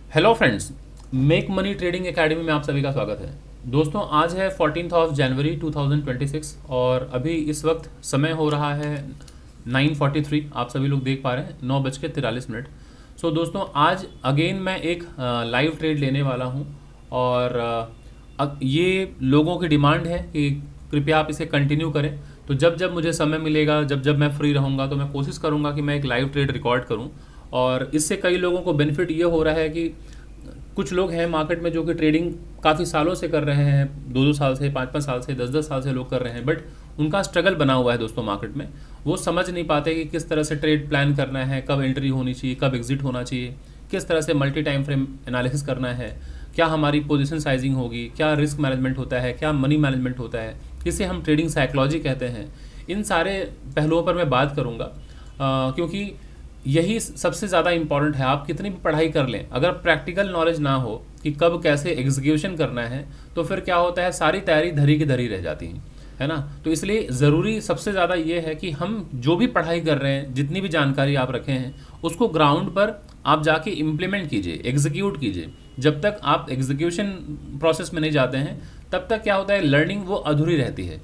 Hello friends, make money trading academy में आप सभी का स्वागत है। दोस्तों, आज है 14 ऑफ जनवरी 2026 और अभी इस वक्त समय हो रहा है 9:43। आप सभी लोग देख पा रहे हैं 9:43। दोस्तों, आज अगेन मैं एक लाइव ट्रेड लेने वाला हूं और ये लोगों की डिमांड है कि कृपया आप इसे कंटिन्यू करें। तो जब जब मुझे समय मिलेगा, जब जब मैं फ्री रहूँगा, तो मैं कोशिश करूँगा कि मैं एक लाइव ट्रेड रिकॉर्ड करूँ। और इससे कई लोगों को बेनिफिट ये हो रहा है कि कुछ लोग हैं मार्केट में जो कि ट्रेडिंग काफ़ी सालों से कर रहे हैं, 2-2 साल से, 5-5 साल से, 10-10 साल से लोग कर रहे हैं, बट उनका स्ट्रगल बना हुआ है दोस्तों मार्केट में। वो समझ नहीं पाते कि किस तरह से ट्रेड प्लान करना है, कब एंट्री होनी चाहिए, कब एग्जिट होना चाहिए, किस तरह से मल्टी टाइम फ्रेम एनालिसिस करना है, क्या हमारी पोजीशन साइजिंग होगी, क्या रिस्क मैनेजमेंट होता है, क्या मनी मैनेजमेंट होता है, इसे हम ट्रेडिंग साइकोलॉजी कहते हैं। इन सारे पहलुओं पर मैं बात करूँगा क्योंकि यही सबसे ज़्यादा इम्पॉर्टेंट है। आप कितनी भी पढ़ाई कर लें, अगर प्रैक्टिकल नॉलेज ना हो कि कब कैसे एग्जीक्यूशन करना है, तो फिर क्या होता है, सारी तैयारी धरी की धरी रह जाती है ना। तो इसलिए ज़रूरी सबसे ज़्यादा ये है कि हम जो भी पढ़ाई कर रहे हैं, जितनी भी जानकारी आप रखे हैं, उसको ग्राउंड पर आप जाके इम्प्लीमेंट कीजिए, एग्जीक्यूट कीजिए। जब तक आप एग्जीक्यूशन प्रोसेस में नहीं जाते हैं, तब तक क्या होता है, लर्निंग वो अधूरी रहती है।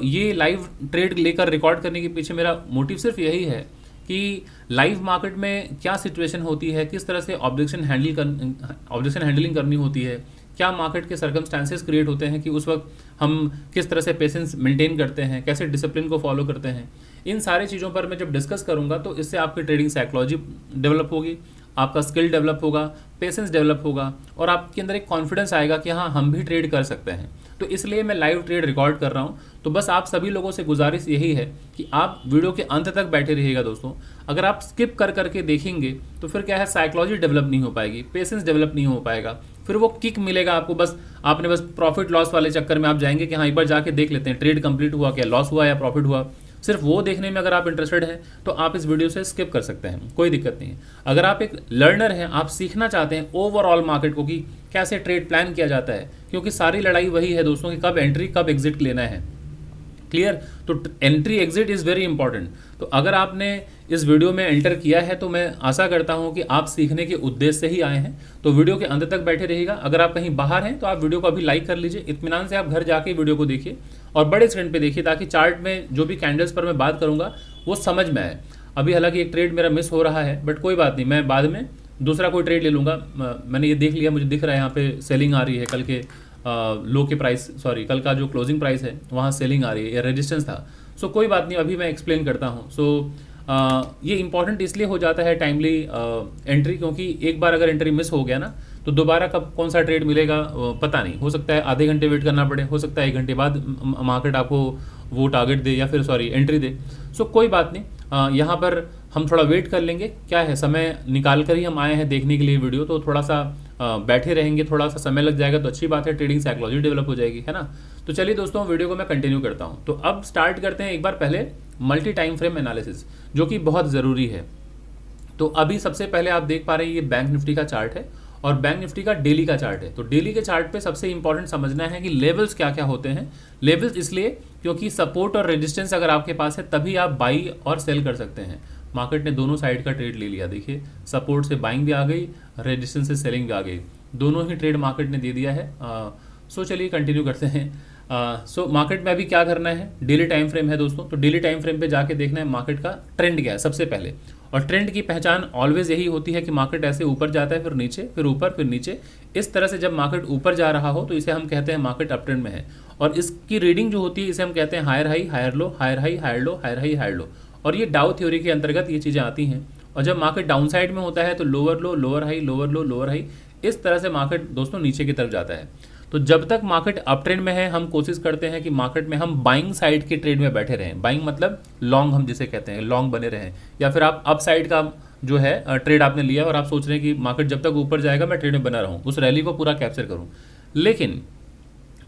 ये लाइव ट्रेड लेकर रिकॉर्ड करने के पीछे मेरा मोटिव सिर्फ यही है कि लाइव मार्केट में क्या सिचुएशन होती है, किस तरह से ऑब्जेक्शन हैंडलिंग करनी होती है, क्या मार्केट के सर्कमस्टांसेस क्रिएट होते हैं कि उस वक्त हम किस तरह से पेशेंस मेंटेन करते हैं, कैसे डिसिप्लिन को फॉलो करते हैं। इन सारी चीज़ों पर मैं जब डिस्कस करूंगा तो इससे आपकी ट्रेडिंग साइकोलॉजी डेवलप होगी, आपका स्किल डेवलप होगा, पेशेंस डेवलप होगा और आपके अंदर एक कॉन्फिडेंस आएगा कि हाँ, हम भी ट्रेड कर सकते हैं। तो इसलिए मैं लाइव ट्रेड रिकॉर्ड कर रहा हूँ। तो बस आप सभी लोगों से गुजारिश यही है कि आप वीडियो के अंत तक बैठे रहिएगा दोस्तों। अगर आप स्किप कर करके देखेंगे तो फिर क्या है, साइकोलॉजी डेवलप नहीं हो पाएगी, पेशेंस डेवलप नहीं हो पाएगा, फिर वो किक मिलेगा आपको, बस आपने बस प्रॉफिट लॉस वाले चक्कर में आप जाएंगे कि हाँ, एक बार जाके देख लेते हैं ट्रेड कंप्लीट हुआ क्या, लॉस हुआ या प्रॉफिट हुआ। सिर्फ वो देखने में अगर आप इंटरेस्टेड हैं तो आप इस वीडियो से स्किप कर सकते हैं, कोई दिक्कत नहीं है। अगर आप एक लर्नर हैं, आप सीखना चाहते हैं ओवरऑल मार्केट को कि कैसे ट्रेड प्लान किया जाता है, क्योंकि सारी लड़ाई वही है दोस्तों कि कब एंट्री कब एग्जिट लेना है। क्लियर? तो entry exit is very important. तो अगर आपने इस वीडियो में एंटर किया है तो मैं आशा करता हूं कि आप सीखने के उद्देश्य से ही आए हैं। तो वीडियो के अंत तक बैठे रहिएगा। अगर आप कहीं बाहर हैं तो आप वीडियो को अभी लाइक कर लीजिए, इत्मीनान से आप घर जाके वीडियो को देखिए और बड़े स्क्रीन पे देखिए, ताकि चार्ट में जो भी कैंडल्स पर मैं बात करूंगा वो समझ में आए। अभी हालांकि एक ट्रेड मेरा मिस हो रहा है, बट कोई बात नहीं, मैं बाद में दूसरा कोई ट्रेड ले लूँगा। मैंने ये देख लिया, मुझे दिख रहा है यहाँ पे सेलिंग आ रही है, कल के लो के प्राइस, सॉरी कल का जो क्लोजिंग प्राइस है वहाँ सेलिंग आ रही है, या रेजिस्टेंस था। कोई बात नहीं, अभी मैं एक्सप्लेन करता हूँ। ये इंपॉर्टेंट इसलिए हो जाता है टाइमली एंट्री, क्योंकि एक बार अगर एंट्री मिस हो गया ना तो दोबारा कब कौन सा ट्रेड मिलेगा पता नहीं। हो सकता है आधे घंटे वेट करना पड़े, हो सकता है 1 घंटे बाद मार्केट आपको वो टारगेट दे या फिर सॉरी एंट्री दे। कोई बात नहीं, यहाँ पर हम थोड़ा वेट कर लेंगे। क्या है, समय निकाल कर ही हम आए हैं देखने के लिए वीडियो, तो थोड़ा सा बैठे रहेंगे, थोड़ा सा समय लग जाएगा तो अच्छी बात है, ट्रेडिंग साइकोलॉजी डेवलप हो जाएगी, है ना। तो चलिए दोस्तों, वीडियो को मैं कंटिन्यू करता हूँ। तो अब स्टार्ट करते हैं एक बार पहले मल्टी टाइम फ्रेम एनालिसिस, जो कि बहुत ज़रूरी है। तो अभी सबसे पहले आप देख पा रहे हैं ये बैंक निफ्टी का चार्ट है और बैंक निफ्टी का डेली का चार्ट है। तो डेली के चार्ट पे सबसे इंपॉर्टेंट समझना है कि लेवल्स क्या क्या होते हैं। लेवल्स इसलिए क्योंकि सपोर्ट और रेजिस्टेंस अगर आपके पास है तभी आप बाई और सेल कर सकते हैं। मार्केट ने दोनों साइड का ट्रेड ले लिया, देखिए सपोर्ट से बाइंग भी आ गई, रेजिस्टेंस से सेलिंग भी आ गई, दोनों ही ट्रेड मार्केट ने दे दिया है। चलिए कंटिन्यू करते हैं। मार्केट में अभी क्या करना है, डेली टाइम फ्रेम है दोस्तों। तो डेली टाइम फ्रेम पे जाके देखना है मार्केट का ट्रेंड क्या है सबसे पहले। और ट्रेंड की पहचान ऑलवेज यही होती है कि मार्केट ऐसे ऊपर जाता है, फिर नीचे, फिर ऊपर, फिर नीचे। इस तरह से जब मार्केट ऊपर जा रहा हो तो इसे हम कहते हैं मार्केट अप ट्रेंड में है। और इसकी रीडिंग जो होती है इसे हम कहते हैं higher high, higher low, higher high, higher low, higher high, higher low. और ये डाउ थ्योरी के अंतर्गत ये चीज़ें आती हैं। और जब मार्केट डाउन साइड में होता है तो lower low, lower high, lower low, lower high, इस तरह से मार्केट दोस्तों नीचे की तरफ जाता है। तो जब तक मार्केट अप ट्रेंड में है हम कोशिश करते हैं कि मार्केट में हम बाइंग साइड के ट्रेड में बैठे रहें। बाइंग मतलब लॉन्ग, हम जिसे कहते हैं लॉन्ग बने रहें। या फिर आप अप साइड का जो है ट्रेड आपने लिया और आप सोच रहे हैं कि मार्केट जब तक ऊपर जाएगा मैं ट्रेड में बना रहूँ, उस रैली को पूरा कैप्चर करूँ। लेकिन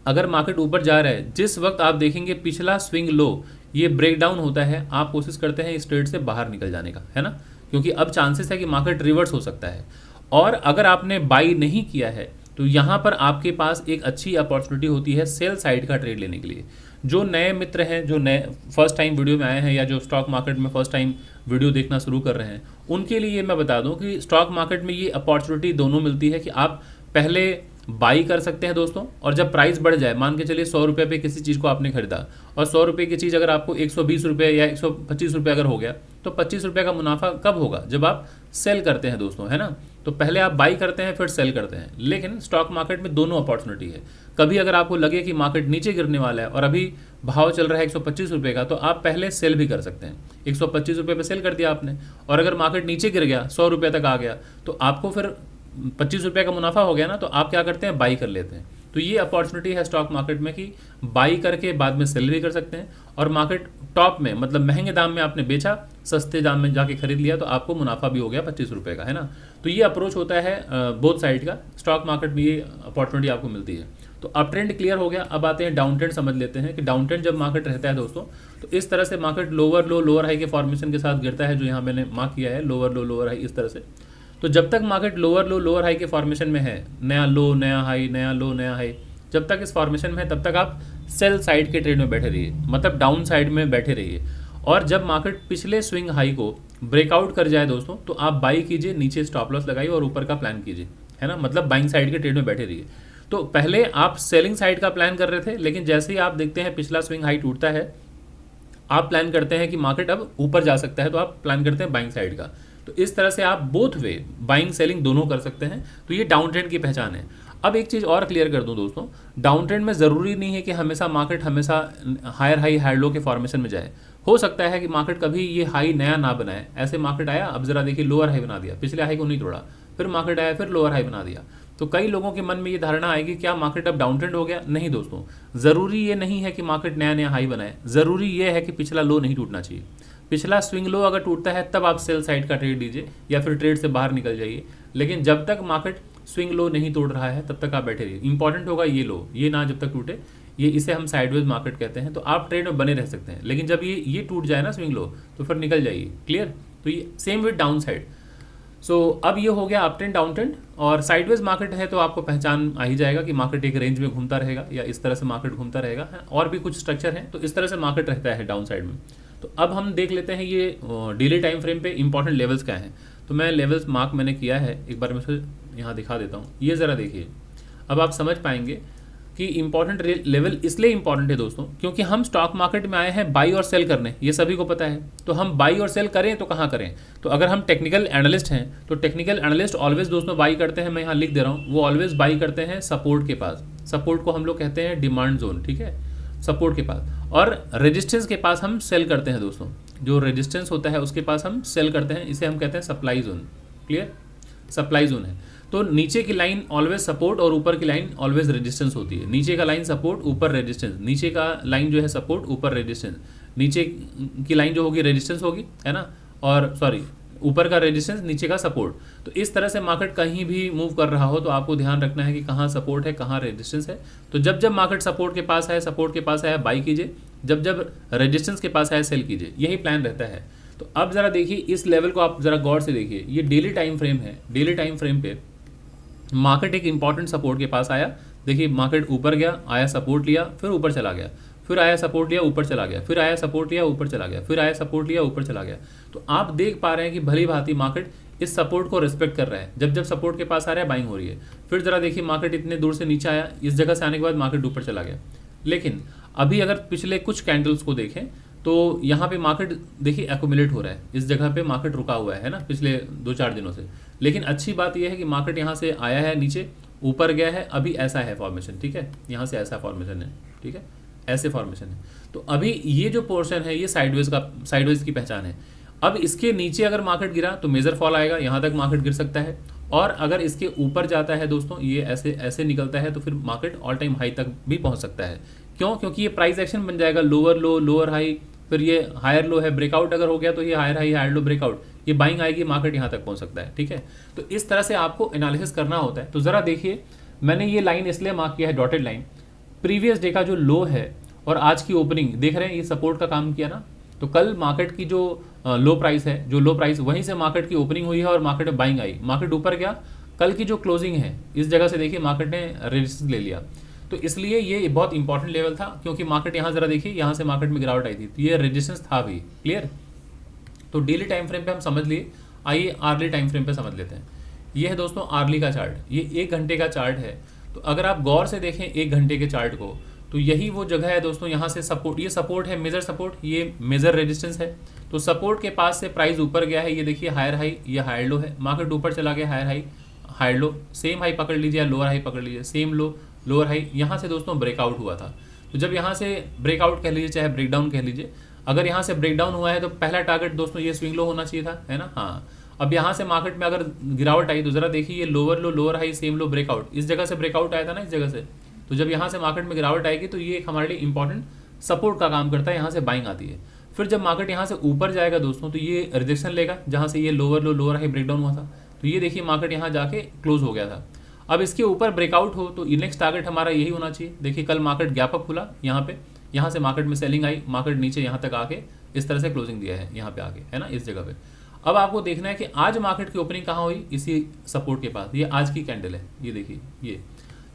अगर मार्केट ऊपर जा रहा है, जिस वक्त आप देखेंगे पिछला स्विंग लो ये ब्रेक डाउन होता है, आप कोशिश करते हैं इस ट्रेड से बाहर निकल जाने का, है ना। क्योंकि अब चांसेस है कि मार्केट रिवर्स हो सकता है। और अगर आपने बाई नहीं किया है तो यहाँ पर आपके पास एक अच्छी अपॉर्चुनिटी होती है सेल साइड का ट्रेड लेने के लिए। जो नए मित्र हैं, जो नए फर्स्ट टाइम वीडियो में आए हैं या जो स्टॉक मार्केट में फर्स्ट टाइम वीडियो देखना शुरू कर रहे हैं, उनके लिए मैं बता दूं कि स्टॉक मार्केट में ये अपॉर्चुनिटी दोनों मिलती है कि आप पहले बाई कर सकते हैं दोस्तों, और जब प्राइस बढ़ जाए, मान के चलिए 100 रुपये पे किसी चीज़ को आपने खरीदा और 100 रुपये की चीज़ अगर आपको 120 रुपये या 125 रुपये अगर हो गया, तो 25 रुपये का मुनाफा कब होगा? जब आप सेल करते हैं दोस्तों, है ना। तो पहले आप बाई करते हैं फिर सेल करते हैं। लेकिन स्टॉक मार्केट में दोनों अपॉर्चुनिटी है। कभी अगर आपको लगे कि मार्केट नीचे गिरने वाला है और अभी भाव चल रहा है 125 रुपये का, तो आप पहले सेल भी कर सकते हैं। 125 रुपये पे सेल कर दिया आपने, और अगर मार्केट नीचे गिर गया, 100 रुपये तक आ गया, तो आपको फिर 25 रुपये का मुनाफा हो गया ना, तो आप क्या करते हैं? बाई कर लेते हैं। तो ये अपॉर्चुनिटी है स्टॉक मार्केट में कि बाई करके बाद में सेल भी कर सकते हैं, और मार्केट टॉप में मतलब महंगे दाम में आपने बेचा, सस्ते दाम में जाके खरीद लिया, तो आपको मुनाफा भी हो गया 25 रुपये का, है ना। तो ये अप्रोच होता है बोथ साइड का। स्टॉक मार्केट में ये अपॉर्चुनिटी आपको मिलती है। तो अप ट्रेंड क्लियर हो गया। अब आते हैं डाउन ट्रेंड, समझ लेते हैं कि डाउन ट्रेंड जब मार्केट रहता है दोस्तों, तो इस तरह से market lower low lower high के फॉर्मेशन के साथ गिरता है, जो यहाँ मैंने मार्क किया है, लोअर लो लोअर हाई, इस तरह से। तो जब तक market lower low lower high के फॉर्मेशन में है, नया लो नया हाई, नया लो नया हाई, जब तक इस फॉर्मेशन में है, तब तक आप सेल साइड के ट्रेड में बैठे रहिए, मतलब डाउन साइड में बैठे रहिए। और जब मार्केट पिछले स्विंग हाई को ब्रेकआउट कर जाए दोस्तों, तो आप बाई कीजिए, नीचे स्टॉप लॉस लगाइए और ऊपर का प्लान कीजिए, है ना। मतलब बाइंग साइड के ट्रेड में बैठे रहिए। तो पहले आप सेलिंग साइड का प्लान कर रहे थे, लेकिन जैसे ही आप देखते हैं पिछला स्विंग हाई टूटता है, आप प्लान करते हैं कि मार्केट अब ऊपर जा सकता है, तो आप प्लान करते हैं बाइंग साइड का। तो इस तरह से आप बोथ वे बाइंग सेलिंग दोनों कर सकते हैं। तो ये डाउन ट्रेंड की पहचान है। अब एक चीज़ और क्लियर कर दूं दोस्तों, डाउन ट्रेंड में ज़रूरी नहीं है कि हमेशा मार्केट हमेशा हायर हाई हायर लो के फॉर्मेशन में जाए। हो सकता है कि मार्केट कभी ये हाई नया ना बनाए। ऐसे मार्केट आया, अब जरा देखिए लोअर हाई बना दिया, पिछले हाई को नहीं तोड़ा, फिर मार्केट आया फिर लोअर हाई बना दिया। तो कई लोगों के मन में ये धारणा आएगी क्या मार्केट अब डाउन ट्रेंड हो गया? नहीं दोस्तों, ज़रूरी ये नहीं है कि मार्केट नया नया हाई बनाए। ज़रूरी ये है कि पिछला लो नहीं टूटना चाहिए। पिछला स्विंग लो अगर टूटता है तब आप सेल साइड का ट्रेड लीजिए या फिर ट्रेड से बाहर निकल जाइए। लेकिन जब तक मार्केट स्विंग लो नहीं तोड़ रहा है तब तक आप बैठे रहिए। इंपॉर्टेंट होगा ये लो, ये ना जब तक टूटे, ये इसे हम साइडवेज मार्केट कहते हैं। तो आप ट्रेड में बने रह सकते हैं, लेकिन जब ये टूट जाए ना स्विंग लो, तो फिर निकल जाइए। क्लियर? तो ये सेम विद डाउन साइड। सो अब ये हो गया अप ट्रेंड डाउन ट्रेंड। और साइडवेज मार्केट है तो आपको पहचान आ ही जाएगा कि मार्केट एक रेंज में घूमता रहेगा या इस तरह से मार्केट घूमता रहेगा। और भी कुछ स्ट्रक्चर है, तो इस तरह से मार्केट रहता है डाउन साइड में। तो अब हम देख लेते हैं ये डेली टाइम फ्रेम पे इंपॉर्टेंट लेवल्स क्या हैं। तो मैं लेवल्स मार्क मैंने किया है, एक बार मैं उसे यहाँ दिखा देता हूँ। ये ज़रा देखिए, अब आप समझ पाएंगे कि इंपॉर्टेंट लेवल इसलिए इंपॉर्टेंट है दोस्तों, क्योंकि हम स्टॉक मार्केट में आए हैं बाई और सेल करने, ये सभी को पता है। तो हम बाई और सेल करें तो कहाँ करें? तो अगर हम टेक्निकल एनालिस्ट हैं तो टेक्निकल एनालिस्ट ऑलवेज दोस्तों बाई करते हैं, मैं यहाँ लिख दे रहा हूँ, वो ऑलवेज बाई करते हैं सपोर्ट के पास। सपोर्ट को हम लोग कहते हैं डिमांड जोन, ठीक है, सपोर्ट के पास। और रेजिस्टेंस के पास हम सेल करते हैं दोस्तों, जो रेजिस्टेंस होता है उसके पास हम सेल करते हैं, इसे हम कहते हैं supply zone. Clear? Supply zone है। तो नीचे की लाइन ऑलवेज सपोर्ट और ऊपर की लाइन ऑलवेज रेजिस्टेंस होती है। नीचे का लाइन सपोर्ट, ऊपर रेजिस्टेंस, नीचे का लाइन जो है सपोर्ट, ऊपर रेजिस्टेंस, नीचे की लाइन जो होगी रेजिस्टेंस होगी, है ना, और सॉरी ऊपर का रेजिस्टेंस नीचे का सपोर्ट। तो इस तरह से मार्केट कहीं भी मूव कर रहा हो तो आपको ध्यान रखना है कि कहाँ सपोर्ट है कहाँ रेजिस्टेंस है। तो जब जब मार्केट सपोर्ट के पास है, सपोर्ट के पास है, बाई कीजिए, जब जब रेजिस्टेंस के पास है सेल कीजिए, यही प्लान रहता है। तो अब जरा देखिए इस लेवल को आप जरा गौर से देखिए, ये डेली टाइम फ्रेम है। डेली टाइम फ्रेम पे मार्केट एक इंपॉर्टेंट सपोर्ट के पास आया। देखिए मार्केट ऊपर गया, आया सपोर्ट लिया, फिर ऊपर चला गया, फिर आया सपोर्ट लिया, ऊपर चला गया, फिर आया सपोर्ट लिया, ऊपर चला गया, फिर आया सपोर्ट लिया, ऊपर चला गया। तो आप देख पा रहे हैं कि भली भांति मार्केट इस सपोर्ट को रिस्पेक्ट कर रहा है। जब जब सपोर्ट के पास आ रहा है बाइंग हो रही है। फिर जरा देखिए मार्केट इतने दूर से नीचे आया, इस जगह से आने के बाद मार्केट ऊपर चला गया। लेकिन अभी अगर पिछले कुछ कैंडल्स को देखें तो यहाँ पे मार्केट देखिए एक्यूमुलेट हो रहा है, इस जगह पे मार्केट रुका हुआ है ना पिछले 2-4 दिनों से। लेकिन अच्छी बात यह है कि मार्केट यहाँ से आया है, नीचे ऊपर गया है, अभी ऐसा है फॉर्मेशन, ठीक है, यहाँ से ऐसा फॉर्मेशन है, ठीक है, ऐसे फॉर्मेशन है। तो अभी ये जो पोर्शन है ये साइडवेज की पहचान है। अब इसके नीचे अगर मार्केट गिरा तो मेजर फॉल आएगा, यहाँ तक मार्केट गिर सकता है। और अगर इसके ऊपर जाता है दोस्तों, ये ऐसे ऐसे निकलता है, तो फिर मार्केट ऑल टाइम हाई तक भी पहुँच सकता है। क्यों? क्योंकि ये प्राइस एक्शन बन जाएगा, लोअर लो लोअर हाई, फिर ये हायर लो है, ब्रेकआउट अगर हो गया तो ये higher high higher low breakout, ये बाइंग आएगी, मार्केट यहाँ तक पहुँच सकता है, ठीक है। तो इस तरह से आपको एनालिसिस करना होता है। तो ज़रा देखिए मैंने ये लाइन इसलिए मार्क किया है डॉटेड लाइन, प्रीवियस डे का जो लो है और आज की ओपनिंग देख रहे हैं, ये सपोर्ट का काम किया ना। तो कल मार्केट की जो लो प्राइस है, जो लो प्राइस वहीं से मार्केट की ओपनिंग हुई है और मार्केट में बाइंग आई, मार्केट ऊपर गया। कल की जो क्लोजिंग है इस जगह से देखिए मार्केट ने रेजिस्टेंस ले लिया। तो इसलिए ये बहुत इंपॉर्टेंट लेवल था, क्योंकि मार्केट यहाँ जरा देखिए, यहाँ से मार्केट में गिरावट आई थी, तो ये रेजिस्टेंस था भी। क्लियर? तो डेली टाइम फ्रेम पे हम समझ लिए, आइए आर्ली टाइम फ्रेम पे समझ लेते हैं। ये है दोस्तों आर्ली का चार्ट, ये 1 घंटे का चार्ट है। तो अगर आप गौर से देखें 1 घंटे के चार्ट को, तो यही वो जगह है दोस्तों, यहाँ से सपोर्ट, ये सपोर्ट है, मेजर सपोर्ट, ये मेजर रेजिस्टेंस है। तो सपोर्ट के पास से प्राइस ऊपर गया है, ये देखिए हायर हाई, ये हायर लो है, मार्केट ऊपर चला गया, higher high higher low, same high पकड़ लीजिए या लोअर हाई पकड़ लीजिए, सेम लो लोअर हाई, यहाँ से दोस्तों ब्रेकआउट हुआ था। तो जब यहाँ से ब्रेकआउट कह लीजिए चाहे ब्रेकडाउन कह लीजिए, अगर यहाँ से ब्रेकडाउन हुआ है तो पहला टारगेट दोस्तों ये स्विंग लो होना चाहिए था, है ना। हाँ, अब यहाँ से मार्केट में अगर गिरावट आई तो जरा देखिए, ये lower low lower high same low breakout, इस जगह से ब्रेकआउट आया था ना, इस जगह से। तो जब यहाँ से मार्केट में गिरावट आएगी तो ये एक हमारे लिए इंपॉर्टेंट सपोर्ट का काम करता है, यहाँ से बाइंग आती है। फिर जब मार्केट यहाँ से ऊपर जाएगा दोस्तों, तो ये रिजेक्शन लेगा, जहाँ से ये lower low lower high breakdown हुआ था। तो ये देखिए मार्केट यहाँ जाके क्लोज हो गया था। अब इसके ऊपर ब्रेकआउट हो तो नेक्स्ट टारगेट हमारा यही होना चाहिए। देखिए कल मार्केट गैप अप खुला यहाँ पे, यहाँ से मार्केट में सेलिंग आई, मार्केट नीचे यहाँ तक आके इस तरह से क्लोजिंग दिया है यहाँ पे आके, है ना, इस जगह पे। अब आपको देखना है कि आज मार्केट की ओपनिंग कहाँ हुई, इसी सपोर्ट के पास। ये आज की कैंडल है, ये देखिए, ये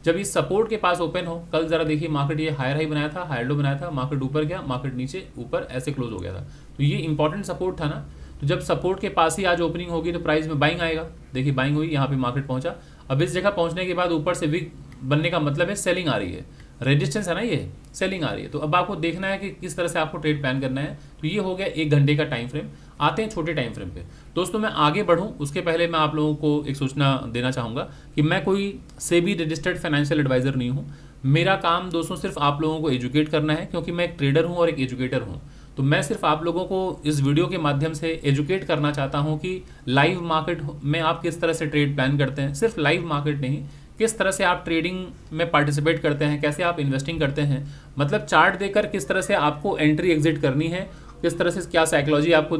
जब इस सपोर्ट के पास ओपन हो, कल जरा देखिए मार्केट ये हायर हाई बनाया था, हायर लो बनाया था, मार्केट ऊपर गया, मार्केट नीचे ऊपर ऐसे क्लोज हो गया था। तो ये इंपॉर्टेंट सपोर्ट था ना। तो जब सपोर्ट के पास ही आज ओपनिंग होगी तो प्राइस में बाइंग आएगा। देखिए बाइंग हुई, यहाँ पे मार्केट पहुंचा। अब इस जगह पहुंचने के बाद ऊपर से वीक बनने का मतलब है सेलिंग आ रही है, रेजिस्टेंस है ना, ये सेलिंग आ रही है। तो अब आपको देखना है कि किस तरह से आपको ट्रेड प्लान करना है। तो ये हो गया 1 घंटे का टाइम फ्रेम। आते हैं छोटे टाइम फ्रेम पे। दोस्तों मैं आगे बढ़ूं उसके पहले मैं आप लोगों को एक सूचना देना चाहूँगा कि मैं कोई सेबी रजिस्टर्ड फाइनेंशियल एडवाइज़र नहीं हूँ। मेरा काम दोस्तों सिर्फ आप लोगों को एजुकेट करना है, क्योंकि मैं एक ट्रेडर हूँ और एक एजुकेटर हूँ। तो मैं सिर्फ आप लोगों को इस वीडियो के माध्यम से एजुकेट करना चाहता हूँ कि लाइव मार्केट में आप किस तरह से ट्रेड प्लान करते हैं। सिर्फ लाइव मार्केट नहीं, किस तरह से आप ट्रेडिंग में पार्टिसिपेट करते हैं, कैसे आप इन्वेस्टिंग करते हैं, मतलब चार्ट देकर किस तरह से आपको एंट्री एग्जिट करनी है, किस तरह से क्या साइकोलॉजी आपको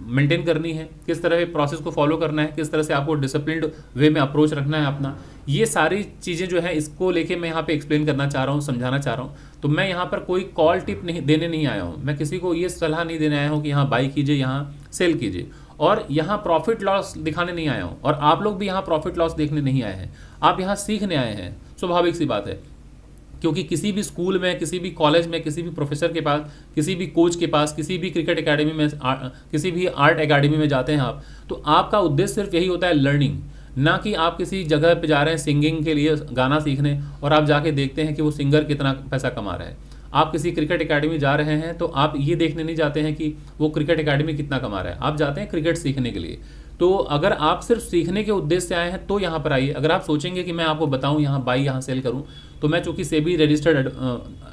मेंटेन करनी है, किस तरह प्रोसेस को फॉलो करना है, किस तरह से आपको डिसिप्लिन्ड वे में अप्रोच रखना है अपना। ये सारी चीज़ें जो है इसको लेके मैं यहाँ पे एक्सप्लेन करना चाह रहा हूँ, समझाना चाह रहा हूँ। तो मैं यहाँ पर कोई कॉल टिप नहीं देने नहीं आया हूँ, मैं किसी को ये सलाह नहीं देने आया हूँ कि यहाँ बाई कीजिए, यहाँ सेल कीजिए, और यहाँ प्रॉफिट लॉस दिखाने नहीं आया हूँ। और आप लोग भी यहाँ प्रॉफिट लॉस देखने नहीं आए हैं, आप यहाँ सीखने आए हैं। स्वाभाविक सी बात है, क्योंकि किसी भी स्कूल में, किसी भी कॉलेज में, किसी भी प्रोफेसर के पास, किसी भी कोच के पास, किसी भी क्रिकेट एकेडमी में, किसी भी आर्ट एकेडमी में जाते हैं आप, तो आपका उद्देश्य सिर्फ यही होता है लर्निंग, ना कि आप किसी जगह पे जा रहे हैं सिंगिंग के लिए, गाना सीखने, और आप जाके देखते हैं कि वो सिंगर कितना पैसा कमा रहा है। आप किसी क्रिकेट एकेडमी जा रहे हैं तो आप ये देखने नहीं जाते हैं कि वो क्रिकेट एकेडमी कितना कमा रहा है, आप जाते हैं क्रिकेट सीखने के लिए। तो अगर आप सिर्फ सीखने के उद्देश्य से आए हैं तो यहाँ पर आइए। अगर आप सोचेंगे कि मैं आपको बताऊँ यहाँ बाई यहाँ सेल करूँ, तो मैं चूंकि सेबी रजिस्टर्ड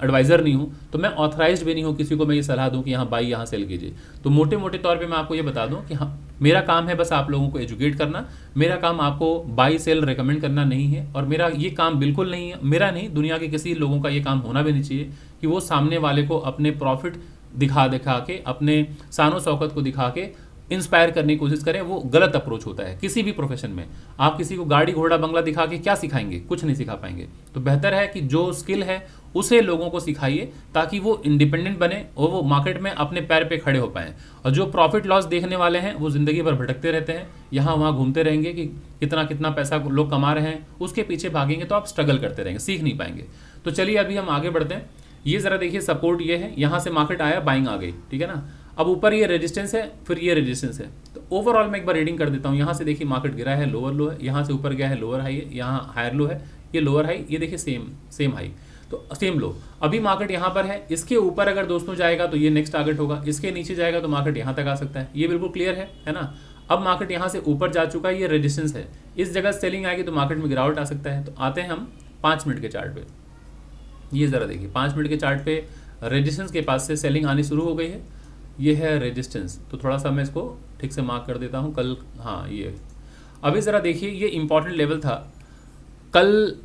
एडवाइज़र नहीं हूँ, तो मैं ऑथराइज्ड भी नहीं हूँ किसी को मैं ये सलाह दूँ कि यहाँ बाई यहाँ सेल कीजिए। तो मोटे मोटे तौर पे मैं आपको ये बता दूँ कि हाँ, मेरा काम है बस आप लोगों को एजुकेट करना। मेरा काम आपको बाई सेल रेकमेंड करना नहीं है, और मेरा ये काम बिल्कुल नहीं है, मेरा नहीं, दुनिया के किसी लोगों का ये काम होना भी नहीं चाहिए कि वो सामने वाले को अपने प्रॉफिट दिखा के, अपने शानो शौकत को दिखा के इंस्पायर करने की कोशिश करें। वो गलत अप्रोच होता है किसी भी प्रोफेशन में। आप किसी को गाड़ी घोड़ा बंगला दिखा के क्या सिखाएंगे, कुछ नहीं सिखा पाएंगे। तो बेहतर है कि जो स्किल है उसे लोगों को सिखाइए, ताकि वो इंडिपेंडेंट बने और वो मार्केट में अपने पैर पे खड़े हो पाएं। और जो प्रॉफिट लॉस देखने वाले हैं वो ज़िंदगी भर भटकते रहते हैं, यहाँ वहाँ घूमते रहेंगे कि कितना कितना पैसा लोग कमा रहे हैं, उसके पीछे भागेंगे तो आप स्ट्रगल करते रहेंगे, सीख नहीं पाएंगे। तो चलिए अभी हम आगे बढ़ते हैं। ये ज़रा देखिए सपोर्ट ये है, यहाँ से मार्केट आया, बाइंग आ गई, ठीक है ना। अब ऊपर ये रेजिस्टेंस है, फिर ये रेजिस्टेंस है। तो ओवरऑल मैं एक बार रीडिंग कर देता हूँ। यहाँ से देखिए मार्केट गिरा है, लोअर लो है, यहाँ से ऊपर गया है, लोअर हाई है, यहाँ हायर लो है, ये लोअर हाई, ये देखिए सेम हाई, तो सेम लो। अभी मार्केट यहाँ पर है, इसके ऊपर अगर दोस्तों जाएगा तो ये नेक्स्ट टारगेट होगा, इसके नीचे जाएगा तो मार्केट यहाँ तक आ सकता है। ये बिल्कुल क्लियर है ना। अब मार्केट यहाँ से ऊपर जा चुका है, ये रेजिस्टेंस है, इस जगह सेलिंग आएगी तो मार्केट में गिरावट आ सकता है। तो आते हैं हम 5 मिनट के चार्ट पे। ये ज़रा देखिए 5 मिनट के चार्ट पे रेजिस्टेंस के पास से सेलिंग आनी शुरू हो गई है। ये है रेजिस्टेंस, तो थोड़ा सा मैं इसको ठीक से मार्क कर देता हूँ। कल, हाँ ये अभी ज़रा देखिए, ये इंपॉर्टेंट लेवल था कल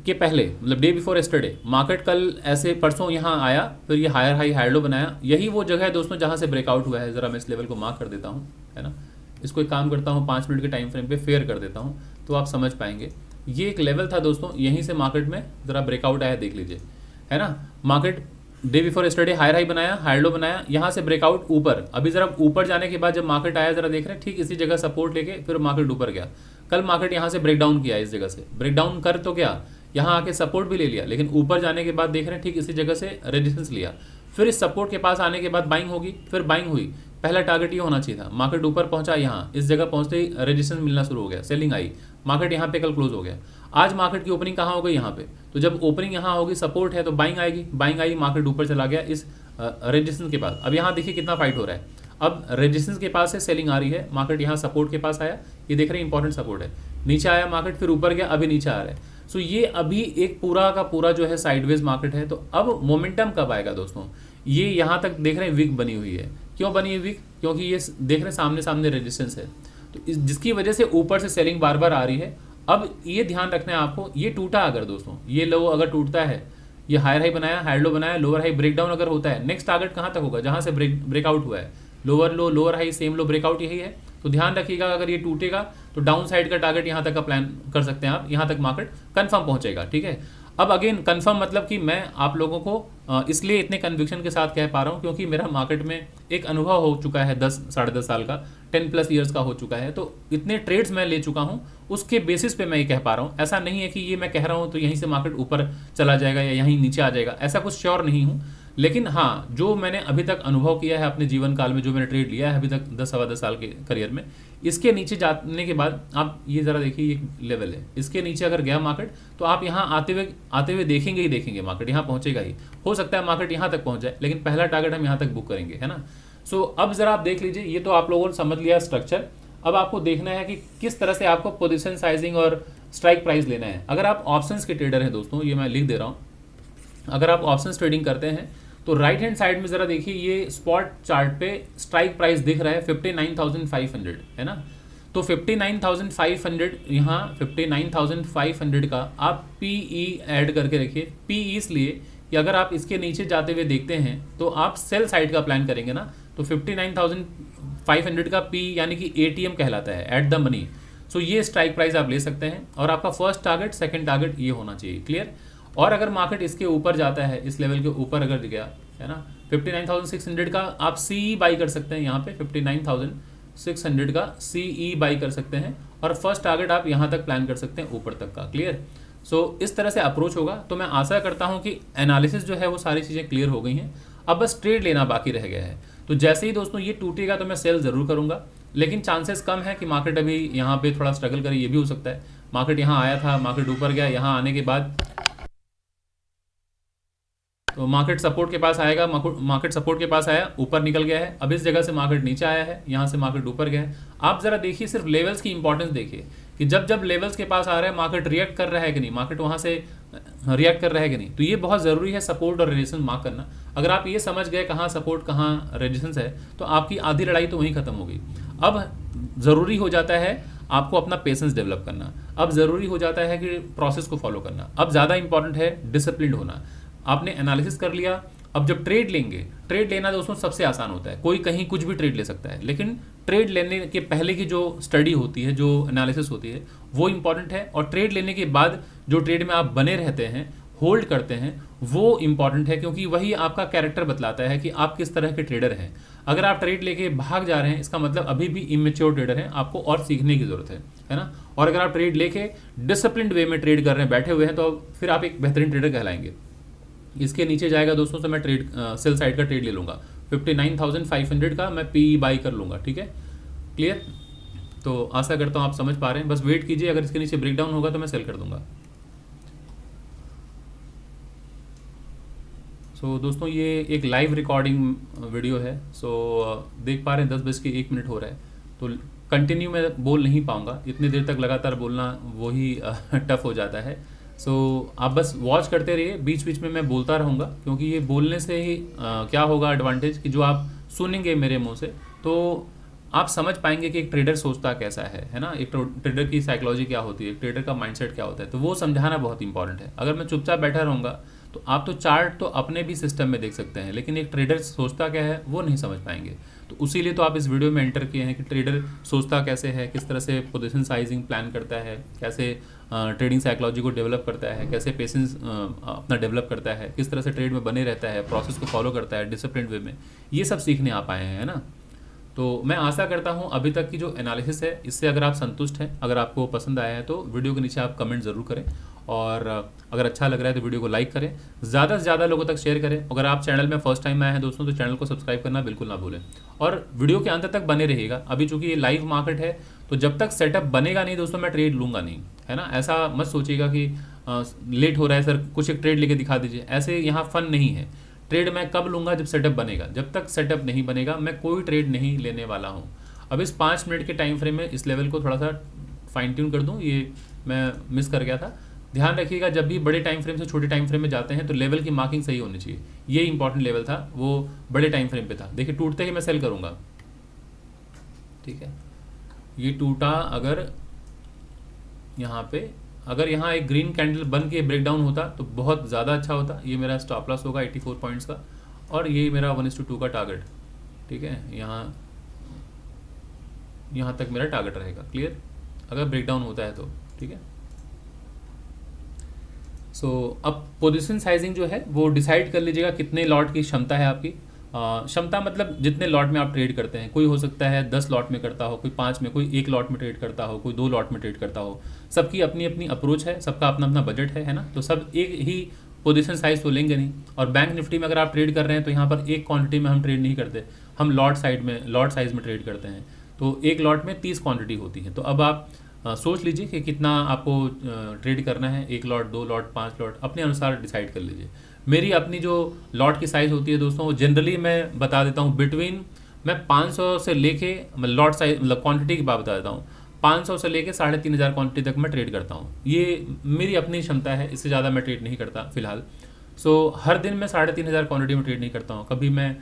के पहले, मतलब डे बिफोर यस्टरडे। मार्केट कल ऐसे परसों यहाँ आया, फिर ये हायर हाई हायर लो बनाया। यही वो जगह है दोस्तों जहाँ से ब्रेकआउट हुआ है। ज़रा मैं इस लेवल को मार्क कर देता हूँ, है ना। इसको एक काम करता हूँ 5 मिनट के टाइम फ्रेम पे फेयर कर देता हूँ, तो आप समझ पाएंगे। ये एक लेवल था दोस्तों, यहीं से मार्केट में ज़रा ब्रेकआउट आया, देख लीजिए, है ना। Market day before yesterday higher high बनाया, हायर लो बनाया, यहाँ से ब्रेकआउट ऊपर। अभी जरा ऊपर जाने के बाद जब मार्केट आया, जरा देख रहे हैं, ठीक इसी जगह सपोर्ट लेके फिर मार्केट ऊपर गया। कल मार्केट यहाँ से ब्रेकडाउन किया, इस जगह से ब्रेकडाउन कर तो क्या, यहाँ आके सपोर्ट भी ले लिया, लेकिन ऊपर जाने के बाद देख रहे हैं ठीक इसी जगह से रेजिस्टेंस लिया, फिर इस सपोर्ट के पास आने के बाद बाइंग होगी, फिर बाइंग हुई। पहला टारगेट ये होना चाहिए था, मार्केट ऊपर पहुंचा, यहाँ इस जगह पहुंचते ही रेजिस्टेंस मिलना शुरू हो गया, सेलिंग आई, मार्केट यहाँ पे कल क्लोज हो गया। आज मार्केट की ओपनिंग कहाँ हो गई, यहाँ पे। तो जब ओपनिंग यहाँ होगी, सपोर्ट है तो बाइंग आएगी, बाइंग आई, मार्केट ऊपर चला गया इस रेजिस्टेंस के पास। अब यहाँ देखिए कितना फाइट हो रहा है, अब रेजिस्टेंस के पास से सेलिंग आ रही है, मार्केट यहाँ सपोर्ट के पास आया, ये देख रहे हैं इंपॉर्टेंट सपोर्ट है, नीचे आया मार्केट, फिर ऊपर गया, अभी नीचे आ रहा है। सो ये अभी एक पूरा का पूरा जो है साइडवेज मार्केट है। तो अब मोमेंटम कब आएगा दोस्तों, ये यहाँ तक देख रहे हैं वीक बनी हुई है। क्यों बनी है वीक, क्योंकि ये देख रहे हैं सामने सामने रेजिस्टेंस है, तो जिसकी वजह से ऊपर से सेलिंग बार बार आ रही है। अब ये ध्यान रखना है आपको, ये टूटा अगर दोस्तों, ये लो अगर टूटता है, ये हायर हाई बनाया, हायर लो बनाया, लोअर हाई ब्रेकडाउन अगर होता है, नेक्स्ट टारगेट कहाँ तक होगा, जहाँ से ब्रेकआउट हुआ है, lower low lower high same low breakout, यही है। तो ध्यान रखिएगा, अगर ये टूटेगा तो डाउन साइड का टारगेट यहाँ तक का प्लान कर सकते हैं आप, यहाँ तक मार्केट कंफर्म पहुंचेगा, ठीक है। अब अगेन कंफर्म मतलब कि मैं आप लोगों को इसलिए इतने कन्विक्शन के साथ कह पा रहा हूँ क्योंकि मेरा मार्केट में एक अनुभव हो चुका है 10 साढ़े 10 साल का, 10+ ईयर्स का हो चुका है। तो इतने ट्रेड्स मैं ले चुका हूँ, उसके बेसिस पे मैं ये कह पा रहा हूँ। ऐसा नहीं है कि ये मैं कह रहा हूँ तो यहीं से मार्केट ऊपर चला जाएगा या यहीं नीचे आ जाएगा, ऐसा कुछ श्योर नहीं हूँ। लेकिन हाँ, जो मैंने अभी तक अनुभव किया है अपने जीवन काल में, जो मैंने ट्रेड लिया है अभी तक 10 सवा 10 साल के करियर में, इसके नीचे जाने के बाद आप ये ज़रा देखिए, ये लेवल है, इसके नीचे अगर गया मार्केट तो आप यहाँ आते हुए देखेंगे ही देखेंगे, मार्केट यहाँ पहुँचेगा ही। हो सकता है मार्केट यहाँ तक पहुँच जाए, लेकिन पहला टारगेट हम यहाँ तक बुक करेंगे, है ना। सो अब ज़रा आप देख लीजिए, ये तो आप लोगों ने समझ लिया स्ट्रक्चर। अब आपको देखना है कि किस तरह से आपको पोजीशन साइजिंग और स्ट्राइक प्राइस लेना है। अगर आप ऑप्शंस के ट्रेडर हैं दोस्तों, ये मैं लिख दे रहा हूँ, अगर आप ऑप्शंस ट्रेडिंग करते हैं तो राइट हैंड साइड में ज़रा देखिए, ये स्पॉट चार्ट पे स्ट्राइक प्राइस दिख रहा है 59,500, है ना। तो 59,500 यहाँ 59,500 का आप PE ऐड करके रखिए। PE इसलिए कि अगर आप इसके नीचे जाते हुए देखते हैं तो आप सेल साइड का प्लान करेंगे ना, तो 59,500 का P यानी कि ATM कहलाता है, एट द मनी। सो ये स्ट्राइक प्राइस आप ले सकते हैं और आपका फर्स्ट टारगेट सेकंड टारगेट ये होना चाहिए, क्लियर। और अगर मार्केट इसके ऊपर जाता है, इस लेवल के ऊपर अगर गया, है ना, 59,600 का आप CE बाई कर सकते हैं, यहाँ पे 59,600 का CE बाई कर सकते हैं और फर्स्ट टारगेट आप यहाँ तक प्लान कर सकते हैं, ऊपर तक का, क्लियर। सो इस तरह से अप्रोच होगा। तो मैं आशा करता हूँ कि एनालिसिस जो है वो सारी चीज़ें क्लियर हो गई हैं, अब बस ट्रेड लेना बाकी रह गया है। तो जैसे ही दोस्तों ये टूटेगा तो मैं सेल ज़रूर करूँगा, लेकिन चांसेस कम है कि मार्केट अभी यहाँ पे थोड़ा स्ट्रगल करे, ये भी हो सकता है। मार्केट यहाँ आया था, मार्केट ऊपर गया, यहाँ आने के बाद तो मार्केट सपोर्ट के पास आएगा, मार्केट सपोर्ट के पास आया, ऊपर निकल गया है। अब इस जगह से मार्केट नीचे आया है, यहाँ से मार्केट ऊपर गया है। आप ज़रा देखिए, सिर्फ लेवल्स की इंपॉर्टेंस देखिए कि जब जब लेवल्स के पास आ रहा है मार्केट रिएक्ट कर रहा है कि नहीं, मार्केट वहाँ से रिएक्ट कर रहा है कि नहीं। तो ये बहुत ज़रूरी है सपोर्ट और रेजिस्टेंस मार्क करना। अगर आप ये समझ गए कहाँ सपोर्ट कहाँ रेजिस्टेंस है, तो आपकी आधी लड़ाई तो वहीं खत्म होगी। अब ज़रूरी हो जाता है आपको अपना पेशेंस डेवलप करना, अब ज़रूरी हो जाता है कि प्रोसेस को फॉलो करना, अब ज़्यादा इंपॉर्टेंट है डिसिप्लिन होना। आपने एनालिसिस कर लिया, अब जब ट्रेड लेंगे, ट्रेड लेना दोस्तों सबसे आसान होता है, कोई कहीं कुछ भी ट्रेड ले सकता है, लेकिन ट्रेड लेने के पहले की जो स्टडी होती है, जो एनालिसिस होती है, वो इंपॉर्टेंट है। और ट्रेड लेने के बाद जो ट्रेड में आप बने रहते हैं, होल्ड करते हैं, वो इंपॉर्टेंट है, क्योंकि वही आपका कैरेक्टर बतलाता है कि आप किस तरह के ट्रेडर हैं। अगर आप ट्रेड लेके भाग जा रहे हैं, इसका मतलब अभी भी इमेच्योर ट्रेडर हैं, आपको और सीखने की ज़रूरत है ना। और अगर आप ट्रेड लेके डिसिप्लिन्ड वे में ट्रेड कर रहे हैं, बैठे हुए हैं, तो फिर आप एक बेहतरीन ट्रेडर कहलाएंगे। इसके नीचे जाएगा दोस्तों, तो मैं ट्रेड सेल साइड का ट्रेड ले लूँगा, 59,500 का मैं PE बाई कर लूँगा, ठीक है, क्लियर। तो आशा करता हूँ आप समझ पा रहे हैं, बस वेट कीजिए, अगर इसके नीचे ब्रेकडाउन होगा तो मैं सेल कर दूँगा। सो दोस्तों ये एक लाइव रिकॉर्डिंग वीडियो है, सो देख पा रहे हैं 10:01 हो रहा है, तो कंटिन्यू मैं बोल नहीं पाऊँगा, इतनी देर तक लगातार बोलना वही टफ हो जाता है। सो आप बस वॉच करते रहिए, बीच बीच में मैं बोलता रहूँगा, क्योंकि ये बोलने से ही क्या होगा एडवांटेज कि जो आप सुनेंगे मेरे मुंह से, तो आप समझ पाएंगे कि एक ट्रेडर सोचता कैसा है ना, एक ट्रेडर की साइकोलॉजी क्या होती है, एक ट्रेडर का माइंडसेट क्या होता है, तो वो समझाना बहुत इंपॉर्टेंट है। अगर मैं चुपचाप बैठा रहूँगा तो आप तो चार्ट तो अपने भी सिस्टम में देख सकते हैं, लेकिन एक ट्रेडर सोचता क्या है वो नहीं समझ पाएंगे। तो उसीलिए तो आप इस वीडियो में एंटर किए हैं कि ट्रेडर सोचता कैसे है, किस तरह से पोजीशन साइजिंग प्लान करता है, कैसे ट्रेडिंग साइकोलॉजी को डेवलप करता है, कैसे पेशेंस अपना डेवलप करता है, किस तरह से ट्रेड में बने रहता है, प्रोसेस को फॉलो करता है डिसिप्लिन वे में, ये सब सीखने आप आए हैं ना। तो मैं आशा करता हूँ अभी तक की जो एनालिसिस है इससे अगर आप संतुष्ट हैं, अगर आपको पसंद आया है तो वीडियो के नीचे आप कमेंट ज़रूर करें। और अगर अच्छा लग रहा है तो वीडियो को लाइक करें, ज़्यादा से ज़्यादा लोगों तक शेयर करें। अगर आप चैनल में फर्स्ट टाइम आए हैं दोस्तों तो चैनल को सब्सक्राइब करना बिल्कुल ना भूलें और वीडियो के अंत तक बने रहिएगा। अभी चूंकि ये लाइव मार्केट है तो जब तक सेटअप बनेगा नहीं दोस्तों मैं ट्रेड लूँगा नहीं, है ना। ऐसा मत सोचिएगा कि लेट हो रहा है सर कुछ एक ट्रेड लेके दिखा दीजिए, ऐसे यहाँ फन नहीं है। ट्रेड मैं कब लूँगा, जब सेटअप बनेगा। जब तक सेटअप नहीं बनेगा मैं कोई ट्रेड नहीं लेने वाला हूँ। अब इस 5 मिनट के टाइम फ्रेम में इस लेवल को थोड़ा सा फाइन ट्यून कर दूँ, ये मैं मिस कर गया था। ध्यान रखिएगा जब भी बड़े टाइम फ्रेम से छोटे टाइम फ्रेम में जाते हैं तो लेवल की मार्किंग सही होनी चाहिए। ये इंपॉर्टेंट लेवल था, वो बड़े टाइम फ्रेम पे था। देखिए टूटते ही मैं सेल करूँगा, ठीक है। ये टूटा अगर यहाँ पे, अगर यहाँ एक ग्रीन कैंडल बन के ब्रेकडाउन होता तो बहुत ज़्यादा अच्छा होता। ये मेरा स्टॉप लॉस होगा 84 पॉइंट्स का और ये मेरा 1:2 का टारगेट, ठीक है। यहाँ तक मेरा टारगेट रहेगा, क्लियर, अगर ब्रेकडाउन होता है तो, ठीक है। अब पोजीशन साइजिंग जो है वो डिसाइड कर लीजिएगा कितने लॉट की क्षमता है आपकी। क्षमता मतलब जितने लॉट में आप ट्रेड करते हैं। कोई हो सकता है 10 लॉट में करता हो, कोई 5 में, कोई 1 लॉट में ट्रेड करता हो, कोई 2 लॉट में ट्रेड करता हो। सबकी अपनी अपनी अप्रोच है, सबका अपना अपना बजट है ना। तो सब एक ही पोजीशन साइज तो लेंगे नहीं। और बैंक निफ्टी में अगर आप ट्रेड कर रहे हैं तो यहाँ पर एक क्वांटिटी में हम ट्रेड नहीं करते, हम लॉट साइज में ट्रेड करते हैं। तो एक लॉट में 30 क्वांटिटी होती है। तो अब आप सोच लीजिए कि कितना आपको ट्रेड करना है, 1 लॉट, 2 लॉट, 5 लॉट, अपने अनुसार डिसाइड कर लीजिए। मेरी अपनी जो लॉट की साइज़ होती है दोस्तों वो जनरली मैं बता देता हूँ बिटवीन, मैं 500 से लेके लॉट साइज मतलब क्वांटिटी की बात बता देता हूँ, 500 से लेके 3500 क्वांटिटी तक मैं ट्रेड करता हूँ। ये मेरी अपनी क्षमता है, इससे ज़्यादा मैं ट्रेड नहीं करता फिलहाल। हर दिन मैं 3500 क्वांटिटी में ट्रेड नहीं करता हूँ। कभी मैं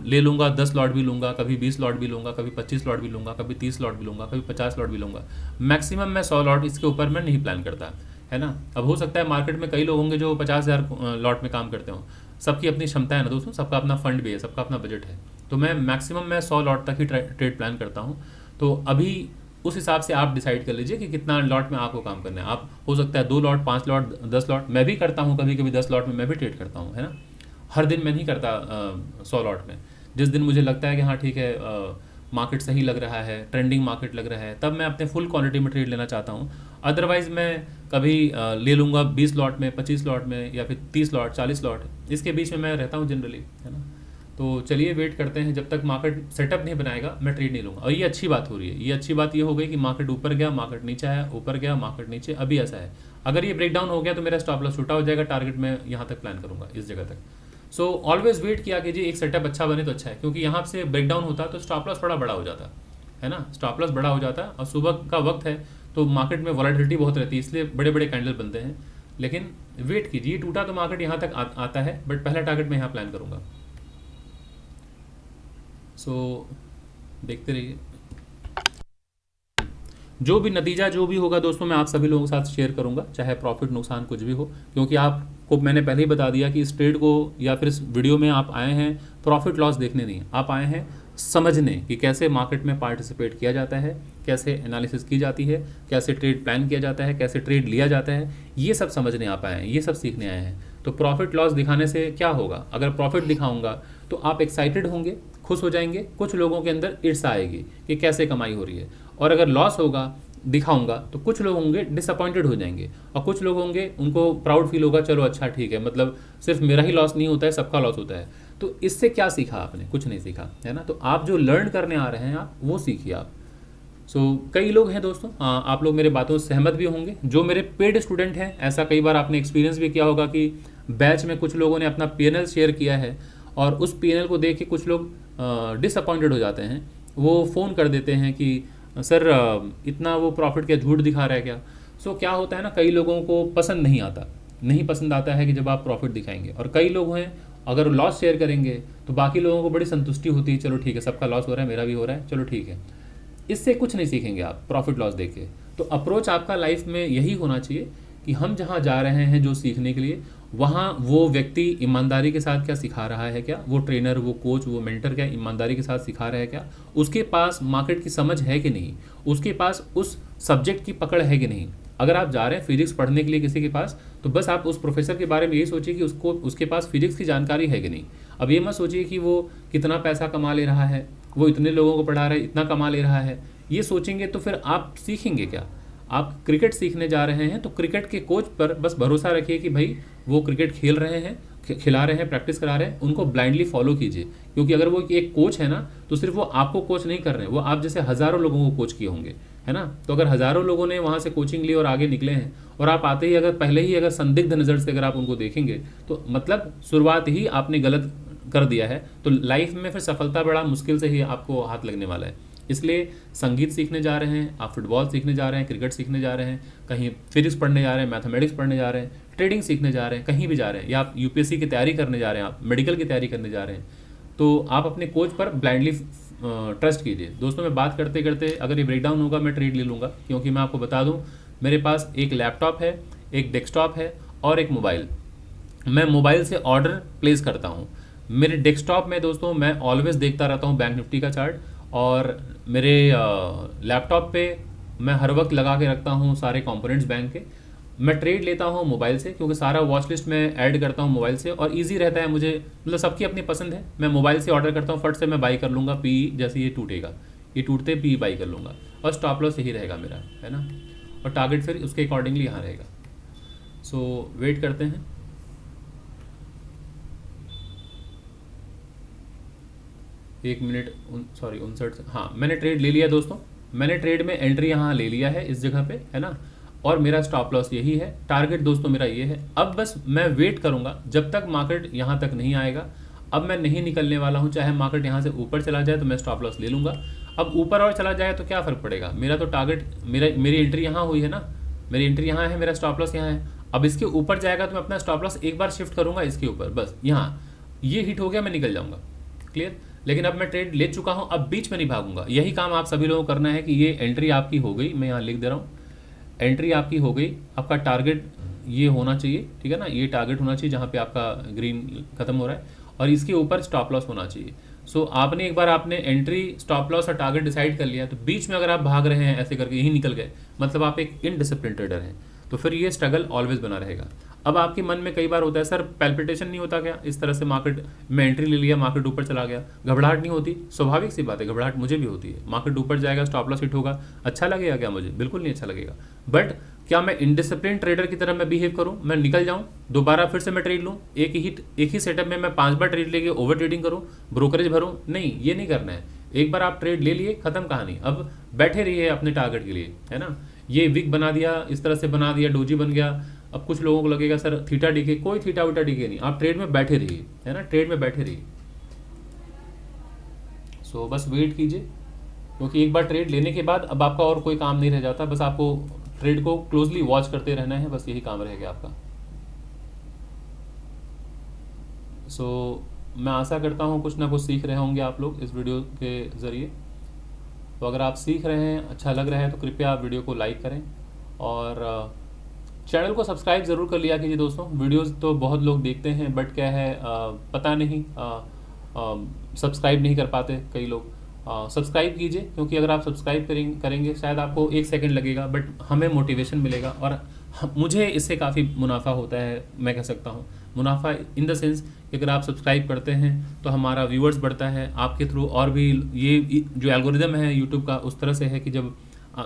ले लूँगा 10 लॉट भी लूँगा, कभी 20 लॉट भी लूँगा, कभी 25 लॉट भी लूँगा, कभी 30 लॉट भी लूँगा, कभी 50 लॉट भी लूँगा। मैक्सिमम मैं 100 लॉट, इसके ऊपर मैं नहीं प्लान करता, है ना। अब हो सकता है मार्केट में कई लोग होंगे जो 50,000 लॉट में काम करते हों। सबकी अपनी क्षमता है ना दोस्तों, सबका अपना फंड भी है, सबका अपना बजट है। तो मैं मैक्सिमम मैं 100 लॉट तक ही ट्रेड प्लान करता हूँ। तो अभी उस हिसाब से आप डिसाइड कर लीजिए कि कितना लॉट में आपको काम करना है। आप हो सकता है 2 लॉट, 5 लॉट, 10 लॉट, मैं भी करता हूँ कभी कभी 10 लॉट में मैं भी ट्रेड करता हूँ, है ना। हर दिन मैं नहीं करता 100 लॉट में। जिस दिन मुझे लगता है कि हाँ ठीक है मार्केट सही लग रहा है, ट्रेंडिंग मार्केट लग रहा है, तब मैं अपने फुल क्वांटिटी में ट्रेड लेना चाहता हूँ। अदरवाइज़ मैं कभी ले लूँगा 20 लॉट में, 25 लॉट में, या फिर 30 लॉट, 40 लॉट, इसके बीच में मैं रहता हूँ जनरली, है ना। तो चलिए वेट करते हैं, जब तक मार्केट सेटअप नहीं बनाएगा मैं ट्रेड नहीं लूँगा। और ये अच्छी बात हो रही है, ये अच्छी बात ये हो गई कि मार्केट ऊपर गया, मार्केट नीचे आया, ऊपर गया, मार्केट नीचे, अभी ऐसा है। अगर ये ब्रेकडाउन हो गया तो मेरा स्टॉप लॉस छूटा हो जाएगा, टारगेट मैं यहाँ तक प्लान करूँगा, इस जगह तक। ऑलवेज वेट किया कीजिए, एक सेटअप अच्छा बने तो अच्छा है, क्योंकि यहाँ से ब्रेकडाउन होता है तो स्टॉप लॉस थोड़ा बड़ा हो जाता है ना। स्टॉप लॉस बड़ा हो जाता है और सुबह का वक्त है तो मार्केट में वॉलेटिलिटी बहुत रहती है, इसलिए बड़े बड़े कैंडल बनते हैं। लेकिन वेट कीजिए, टूटा तो मार्केट यहाँ तक आता है, बट पहला टारगेट मैं यहाँ प्लान करूँगा। देखते रहिए, जो भी नतीजा जो भी होगा दोस्तों मैं आप सभी लोगों के साथ शेयर करूंगा, चाहे प्रॉफिट नुकसान कुछ भी हो। क्योंकि आपको मैंने पहले ही बता दिया कि इस ट्रेड को या फिर इस वीडियो में आप आए हैं प्रॉफिट लॉस देखने नहीं, आप आए हैं समझने कि कैसे मार्केट में पार्टिसिपेट किया जाता है, कैसे एनालिसिस की जाती है, कैसे ट्रेड प्लान किया जाता है, कैसे ट्रेड लिया जाता है, ये सब समझने आप आए हैं, ये सब सीखने आए हैं। तो प्रॉफिट लॉस दिखाने से क्या होगा, अगर प्रॉफिट दिखाऊंगा तो आप एक्साइटेड होंगे, खुश हो जाएंगे, कुछ लोगों के अंदर ईर्ष्या आएगी कि कैसे कमाई हो रही है। और अगर लॉस होगा दिखाऊंगा तो कुछ लोग होंगे डिसअपॉइंटेड हो जाएंगे, और कुछ लोग होंगे उनको प्राउड फील होगा, चलो अच्छा ठीक है, मतलब सिर्फ मेरा ही लॉस नहीं होता है, सबका लॉस होता है। तो इससे क्या सीखा आपने, कुछ नहीं सीखा, है ना। तो आप जो लर्न करने आ रहे हैं आप वो सीखिए आप। कई लोग हैं दोस्तों, आप लोग मेरे बातों से सहमत भी होंगे, जो मेरे पेड स्टूडेंट हैं, ऐसा कई बार आपने एक्सपीरियंस भी किया होगा कि बैच में कुछ लोगों ने अपना पीएनएल शेयर किया है और उस पीएनएल को देख के कुछ लोग डिसअपॉइंटेड हो जाते हैं। वो फ़ोन कर देते हैं कि सर इतना वो प्रॉफिट क्या झूठ दिखा रहा है क्या। क्या होता है ना, कई लोगों को पसंद नहीं पसंद आता है कि जब आप प्रॉफिट दिखाएंगे, और कई लोग हैं अगर लॉस शेयर करेंगे तो बाकी लोगों को बड़ी संतुष्टि होती है, चलो ठीक है सबका लॉस हो रहा है, मेरा भी हो रहा है, चलो ठीक है। इससे कुछ नहीं सीखेंगे आप प्रॉफिट लॉस देख के। तो अप्रोच आपका लाइफ में यही होना चाहिए कि हम जहाँ जा रहे हैं जो सीखने के लिए, वहाँ वो व्यक्ति ईमानदारी के साथ क्या सिखा रहा है, क्या वो ट्रेनर, वो कोच, वो मेंटर क्या ईमानदारी के साथ सिखा रहा है, क्या उसके पास मार्केट की समझ है कि नहीं, उसके पास उस सब्जेक्ट की पकड़ है कि नहीं। अगर आप जा रहे हैं फिजिक्स पढ़ने के लिए किसी के पास, तो बस आप उस प्रोफेसर के बारे में यही सोचिए कि उसके पास फिजिक्स की जानकारी है कि नहीं। अब ये मत सोचिए कि वो कितना पैसा कमा ले रहा है, वो इतने लोगों को पढ़ा रहा है, इतना कमा ले रहा है। ये सोचेंगे तो फिर आप सीखेंगे क्या। आप क्रिकेट सीखने जा रहे हैं तो क्रिकेट के कोच पर बस भरोसा रखिए कि भाई वो क्रिकेट खेल रहे हैं, खिला रहे हैं, प्रैक्टिस करा रहे हैं, उनको ब्लाइंडली फॉलो कीजिए। क्योंकि अगर वो एक कोच है ना, तो सिर्फ वो आपको कोच नहीं कर रहे हैं, वो आप जैसे हज़ारों लोगों को कोच किए होंगे, है ना। तो अगर हज़ारों लोगों ने वहाँ से कोचिंग ली और आगे निकले हैं, और आप आते ही अगर पहले ही अगर संदिग्ध नज़र से अगर आप उनको देखेंगे, तो मतलब शुरुआत ही आपने गलत कर दिया है। तो लाइफ में फिर सफलता बड़ा मुश्किल से ही आपको हाथ लगने वाला है। इसलिए संगीत सीखने जा रहे हैं आप, फुटबॉल सीखने जा रहे हैं, क्रिकेट सीखने जा रहे हैं, कहीं फिजिक्स पढ़ने जा रहे हैं, मैथमेटिक्स पढ़ने जा रहे हैं, ट्रेडिंग सीखने जा रहे हैं, कहीं भी जा रहे हैं, या आप यूपीएससी की तैयारी करने जा रहे हैं, आप मेडिकल की तैयारी करने जा रहे हैं, तो आप अपने कोच पर ब्लाइंडली ट्रस्ट कीजिए। दोस्तों, मैं बात करते करते अगर ये ब्रेकडाउन होगा मैं ट्रेड ले लूँगा, क्योंकि मैं आपको बता दूँ मेरे पास एक लैपटॉप है, एक डेस्कटॉप है और एक मोबाइल। मैं मोबाइल से ऑर्डर प्लेस करता हूँ। मेरे डेस्कटॉप में दोस्तों मैं ऑलवेज देखता रहता हूँ बैंक निफ्टी का चार्ट, और मेरे लैपटॉप पे मैं हर वक्त लगा के रखता हूँ सारे कंपोनेंट्स बैंक के। मैं ट्रेड लेता हूँ मोबाइल से, क्योंकि सारा वॉच लिस्ट में ऐड करता हूँ मोबाइल से, और इजी रहता है मुझे, मतलब सबकी अपनी पसंद है। मैं मोबाइल से ऑर्डर करता हूँ, फट से मैं बाई कर लूँगा, पी जैसे ये टूटेगा, ये टूटते पी बाई कर लूँगा, और स्टॉप लॉस यही रहेगा मेरा, है ना, और टारगेट फिर उसके अकॉर्डिंगली यहाँ रहेगा। सो वेट करते हैं। एक मिनट, 59, हाँ मैंने ट्रेड ले लिया दोस्तों। मैंने ट्रेड में एंट्री यहाँ ले लिया है इस जगह पे, है ना, और मेरा स्टॉप लॉस यही है। टारगेट दोस्तों मेरा ये है। अब बस मैं वेट करूँगा जब तक मार्केट यहाँ तक नहीं आएगा। अब मैं नहीं निकलने वाला हूँ, चाहे मार्केट यहाँ से ऊपर चला जाए तो मैं स्टॉप लॉस ले लूँगा। अब ऊपर और चला जाए तो क्या फ़र्क पड़ेगा, मेरा तो टारगेट, मेरी एंट्री यहाँ हुई है ना, मेरी एंट्री यहाँ है, मेरा स्टॉप लॉस यहाँ है। अब इसके ऊपर जाएगा तो मैं अपना स्टॉप लॉस एक बार शिफ्ट करूँगा इसके ऊपर, बस यहाँ ये हिट हो गया, मैं निकल जाऊँगा। क्लियर। लेकिन अब मैं ट्रेड ले चुका हूं, अब बीच में नहीं भागूंगा। यही काम आप सभी लोगों को करना है कि ये एंट्री आपकी हो गई, मैं यहाँ लिख दे रहा हूँ, एंट्री आपकी हो गई। आपका टारगेट ये होना चाहिए, ठीक है ना, ये टारगेट होना चाहिए जहाँ पे आपका ग्रीन खत्म हो रहा है, और इसके ऊपर स्टॉप लॉस होना चाहिए। सो आपने एक बार आपने एंट्री, स्टॉप लॉस और टारगेट डिसाइड कर लिया, तो बीच में अगर आप भाग रहे हैं ऐसे करके यही निकल गए, मतलब आप एक इनडिसिप्लिन ट्रेडर हैं, तो फिर ये स्ट्रगल ऑलवेज बना रहेगा। अब आपके मन में कई बार होता है, सर पैल्पिटेशन नहीं होता क्या, इस तरह से मार्केट में एंट्री ले लिया, मार्केट ऊपर चला गया, घबराहट नहीं होती? स्वाभाविक सी बात है, घबराहट मुझे भी होती है। मार्केट ऊपर जाएगा, स्टॉप लॉस हिट होगा, अच्छा लगेगा क्या मुझे? बिल्कुल नहीं अच्छा लगेगा। बट क्या मैं इनडिसिप्लिन ट्रेडर की तरह मैं बिहेव करूं, मैं निकल जाऊं, दोबारा फिर से मैं ट्रेड लूं, एक ही सेटअप में मैं 5 बार ट्रेड लेके ओवर ट्रेडिंग करूं, ब्रोकरेज भरूं? नहीं, ये नहीं करना है। एक बार आप ट्रेड ले लिए, खत्म कहानी। अब बैठे रहिए अपने टारगेट के लिए, है ना। ये विक बना दिया, इस तरह से बना दिया, डोजी बन गया। अब कुछ लोगों को लगेगा सर थीटा डीके, कोई थीटा उटा डीके नहीं, आप ट्रेड में बैठे रहिए, है ना, ट्रेड में बैठे रहिए। सो बस वेट कीजिए, क्योंकि एक बार ट्रेड लेने के बाद अब आपका और कोई काम नहीं रह जाता, बस आपको ट्रेड को क्लोजली वॉच करते रहना है, बस यही काम रहेगा आपका। सो मैं आशा करता हूँ कुछ ना कुछ सीख रहे होंगे आप लोग इस वीडियो के ज़रिए। तो अगर आप सीख रहे हैं, अच्छा लग रहा है, तो कृपया आप वीडियो को लाइक करें, और चैनल को सब्सक्राइब ज़रूर कर लिया कीजिए दोस्तों। वीडियोस तो बहुत लोग देखते हैं, बट क्या है पता नहीं सब्सक्राइब नहीं कर पाते कई लोग। सब्सक्राइब कीजिए, क्योंकि अगर आप सब्सक्राइब करेंगे शायद आपको 1 सेकंड लगेगा, बट हमें मोटिवेशन मिलेगा, और मुझे इससे काफ़ी मुनाफा होता है, मैं कह सकता हूँ मुनाफा इन द सेंस कि अगर आप सब्सक्राइब करते हैं तो हमारा व्यूअर्स बढ़ता है आपके थ्रू, और भी ये जो एल्गोरिदम है यूट्यूब का उस तरह से है कि जब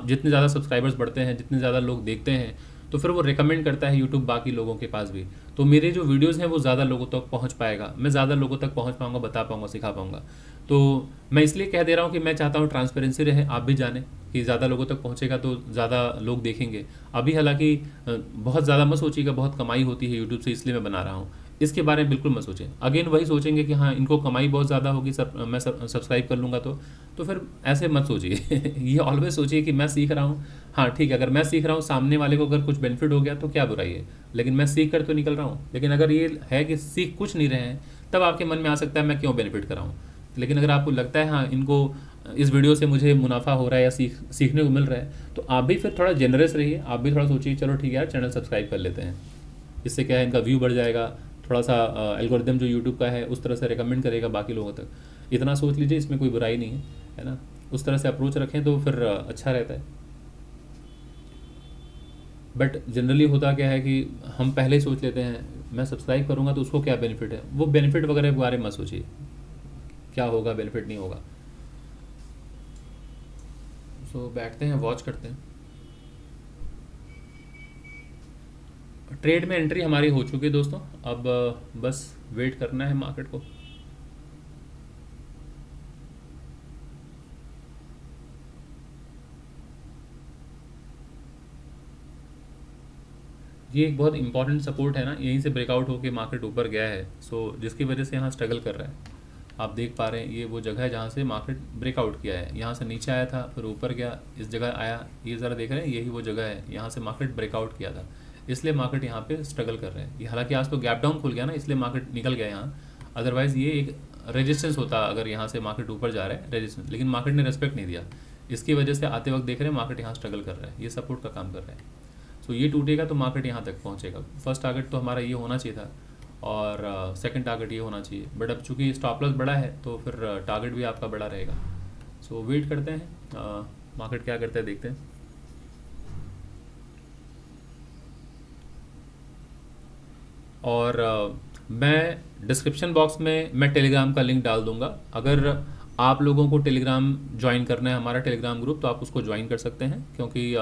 जितने ज़्यादा सब्सक्राइबर्स बढ़ते हैं, जितने ज़्यादा लोग देखते हैं, तो फिर वो रिकमेंड करता है यूट्यूब बाकी लोगों के पास भी। तो मेरे जो वीडियोस हैं वो ज़्यादा लोगों तक पहुंच पाएगा, मैं ज़्यादा लोगों तक पहुंच पाऊंगा, बता पाऊंगा, सिखा पाऊंगा। तो मैं इसलिए कह दे रहा हूं कि मैं चाहता हूं ट्रांसपेरेंसी रहे, आप भी जानें कि ज़्यादा लोगों तक पहुंचेगा तो ज़्यादा लोग देखेंगे। अभी हालांकि बहुत ज़्यादा मत सोचिएगा, बहुत कमाई होती है यूट्यूब से इसलिए मैं बना रहा हूँ, इसके बारे में बिल्कुल मत सोचें। अगेन वही सोचेंगे कि हाँ इनको कमाई बहुत ज़्यादा होगी, मैं सब्सक्राइब कर लूँगा, तो फिर ऐसे मत सोचिए। ये ऑलवेज सोचिए कि मैं सीख रहा हूँ, हाँ ठीक है, अगर मैं सीख रहा हूँ, सामने वाले को अगर कुछ बेनिफिट हो गया तो क्या बुराई है, लेकिन मैं सीख कर तो निकल रहा हूँ। लेकिन अगर ये है कि सीख कुछ नहीं रहे हैं, तब आपके मन में आ सकता है मैं क्यों बेनिफिट कर रहा हूँ। लेकिन अगर आपको लगता है हाँ इनको इस वीडियो से मुझे मुनाफा हो रहा है या सीखने को मिल रहा है, तो आप भी फिर थोड़ा जेनरस रहिए, आप भी थोड़ा सोचिए चलो ठीक है यार चैनल सब्सक्राइब कर लेते हैं, इससे क्या है इनका व्यू बढ़ जाएगा, थोड़ा सा एल्गोरिदम जो यूट्यूब का है उस तरह से रिकमेंड करेगा बाकी लोगों तक। इतना सोच लीजिए, इसमें कोई बुराई नहीं है ना। उस तरह से अप्रोच रखें तो फिर अच्छा रहता है। बट जनरली होता क्या है कि हम पहले ही सोच लेते हैं मैं सब्सक्राइब करूँगा तो उसको क्या बेनिफिट है, वो बेनिफिट वगैरह के बारे में मत सोचिए, क्या होगा बेनिफिट नहीं होगा। सो बैठते हैं, वॉच करते हैं। ट्रेड में एंट्री हमारी हो चुकी है दोस्तों, अब बस वेट करना है मार्केट को। ये एक बहुत इंपॉर्टेंट सपोर्ट है ना, यहीं से ब्रेकआउट होकर मार्केट ऊपर गया है, सो जिसकी वजह से यहाँ स्ट्रगल कर रहा है। आप देख पा रहे हैं ये वो जगह है जहाँ से मार्केट ब्रेकआउट किया है, यहाँ से नीचे आया था फिर ऊपर गया, इस जगह आया, ये ज़रा देख रहे हैं यही वो जगह है, यहाँ से मार्केट ब्रेकआउट किया था, इसलिए मार्केट यहाँ पे स्ट्रगल कर रहे हैं। ये हालांकि आज तो गैप डाउन खुल गया ना, इसलिए मार्केट निकल गया यहाँ, अदरवाइज़ ये एक रेजिस्टेंस होता अगर यहाँ से मार्केट ऊपर जा रहा है रेजिस्टेंस, लेकिन मार्केट ने रेस्पेक्ट नहीं दिया, इसकी वजह से आते वक्त देख रहे हैं मार्केट यहाँ स्ट्रगल कर रहा है, ये सपोर्ट का काम कर रहा है। सो ये टूटेगा तो मार्केट यहाँ तक पहुँचेगा। फर्स्ट टारगेट तो हमारा ये होना चाहिए था और सेकंड टारगेट ये होना चाहिए, बट अब चूंकि स्टॉप लॉस बड़ा है तो फिर टारगेट भी आपका बड़ा रहेगा। सो वेट करते हैं मार्केट क्या करता है, देखते हैं। और मैं डिस्क्रिप्शन बॉक्स में मैं टेलीग्राम का लिंक डाल दूंगा, अगर आप लोगों को टेलीग्राम ज्वाइन करना है हमारा टेलीग्राम ग्रुप तो आप उसको ज्वाइन कर सकते हैं, क्योंकि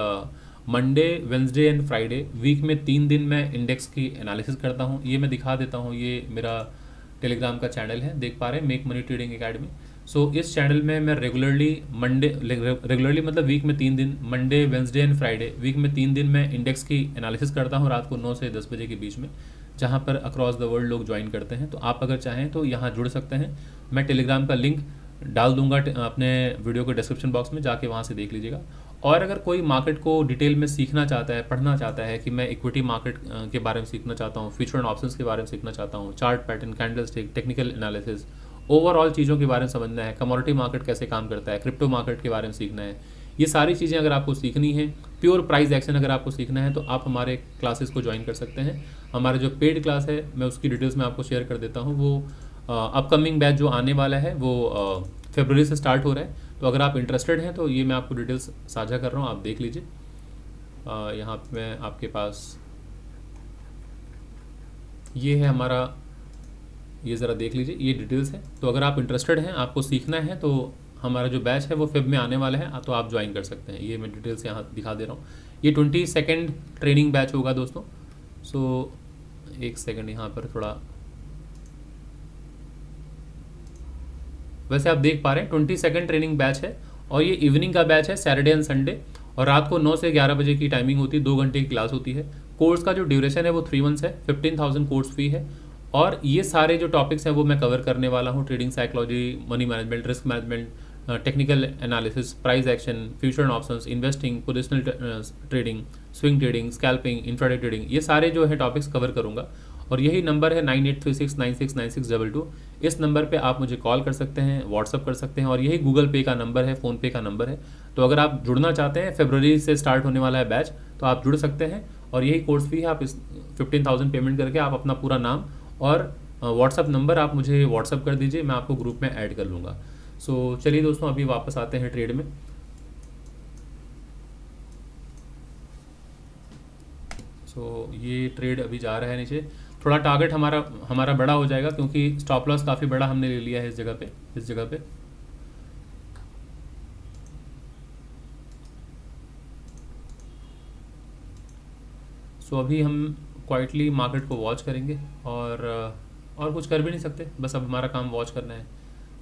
Monday, Wednesday and Friday week में 3 दिन मैं इंडेक्स की एनालिसिस करता हूँ। ये मैं दिखा देता हूँ, ये मेरा टेलीग्राम का चैनल है, देख पा रहे हैं, मेक मनी ट्रेडिंग एकेडमी। सो इस चैनल में मैं रेगुलरली मतलब वीक में 3 दिन, Monday, Wednesday and Friday, week में 3 दिन मैं इंडेक्स की एनालिसिस करता हूँ रात को 9 से 10 बजे के बीच में, जहाँ पर अक्रॉस द वर्ल्ड लोग ज्वाइन करते हैं। तो आप अगर चाहें तो यहाँ जुड़ सकते हैं, मैं टेलीग्राम का लिंक डाल दूंगा अपने वीडियो के डिस्क्रिप्शन बॉक्स में, जाके वहाँ से देख लीजिएगा। और अगर कोई मार्केट को डिटेल में सीखना चाहता है, पढ़ना चाहता है कि मैं इक्विटी मार्केट के बारे में सीखना चाहता हूँ, फ्यूचर एंड ऑप्शंस के बारे में सीखना चाहता हूँ, chart pattern, candlestick, technical analysis, overall चीज़ों के बारे में समझना है, कमोडिटी मार्केट कैसे काम करता है, क्रिप्टो मार्केट के बारे में सीखना है, ये सारी चीज़ें अगर आपको सीखनी है, प्योर प्राइस एक्शन अगर आपको सीखना है तो आप हमारे क्लासेस को ज्वाइन कर सकते हैं। हमारे जो पेड क्लास है मैं उसकी डिटेल्स में आपको शेयर कर देता हूँ, वो अपकमिंग बैच जो आने वाला है वो फरवरी से स्टार्ट हो रहा है। तो अगर आप इंटरेस्टेड हैं तो ये मैं आपको डिटेल्स साझा कर रहा हूँ, आप देख लीजिए। यहाँ पे मैं आपके पास ये है हमारा, ये ज़रा देख लीजिए, ये डिटेल्स है। तो अगर आप इंटरेस्टेड हैं, आपको सीखना है, तो हमारा जो बैच है वो फेब में आने वाला है, तो आप ज्वाइन कर सकते हैं। ये मैं डिटेल्स यहाँ दिखा दे रहा हूँ, ये 22nd ट्रेनिंग बैच होगा दोस्तों। सो एक सेकेंड, यहाँ पर थोड़ा, वैसे आप देख पा रहे हैं 22nd ट्रेनिंग बैच है और ये इवनिंग का बैच है, सैटरडे एंड संडे, और रात को 9 से 11 बजे की टाइमिंग होती है, 2 घंटे की क्लास होती है। कोर्स का जो ड्यूरेशन है वो 3 मंथ्स है, 15,000 कोर्स फी है। और ये सारे जो टॉपिक्स हैं वो मैं कवर करने वाला हूँ, trading psychology, money management, risk management, technical analysis, price action, future and options, investing, positional trading, swing trading, scalping, intraday trading, ये सारे जो है टॉपिक्स कवर करूँगा। और यही नंबर है 9836969622। इस नंबर पे आप मुझे कॉल कर सकते हैं, व्हाट्सअप कर सकते हैं, और यही गूगल पे का नंबर है, फ़ोनपे का नंबर है। तो अगर आप जुड़ना चाहते हैं, फरवरी से स्टार्ट होने वाला है बैच, तो आप जुड़ सकते हैं। और यही कोर्स फी है, आप इस 15,000 पेमेंट करके आप अपना पूरा नाम और व्हाट्सअप नंबर आप मुझे व्हाट्सअप कर दीजिए, मैं आपको ग्रुप में ऐड कर लूँगा। सो चलिए दोस्तों, अभी वापस आते हैं ट्रेड में। सो ये ट्रेड अभी जा रहा है नीचे, थोड़ा टारगेट हमारा बड़ा हो जाएगा क्योंकि स्टॉप लॉस काफ़ी बड़ा हमने ले लिया है इस जगह पे। सो अभी हम क्वाइटली मार्केट को वॉच करेंगे और कुछ कर भी नहीं सकते, बस अब हमारा काम वॉच करना है।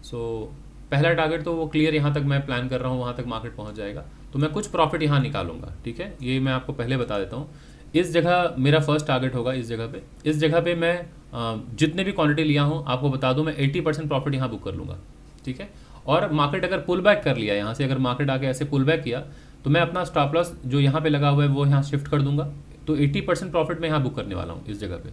सो पहला टारगेट तो वो क्लियर, यहाँ तक मैं प्लान कर रहा हूँ, वहाँ तक मार्केट पहुँच जाएगा तो मैं कुछ प्रॉफिट यहाँ निकालूंगा, ठीक है। ये मैं आपको पहले बता देता हूँ। इस जगह मेरा फर्स्ट टारगेट होगा, इस जगह पे मैं जितने भी क्वांटिटी लिया हूँ आपको बता दूँ, मैं 80% प्रॉफिट यहाँ बुक कर लूँगा, ठीक है। और मार्केट अगर पुल बैक कर लिया यहाँ से, अगर मार्केट आके ऐसे पुल बैक किया तो मैं अपना स्टॉप लॉस जो यहाँ पे लगा हुआ है वो यहाँ शिफ्ट कर दूंगा। तो 80% प्रॉफिट मैं यहाँ बुक करने वाला हूँ, इस जगह पे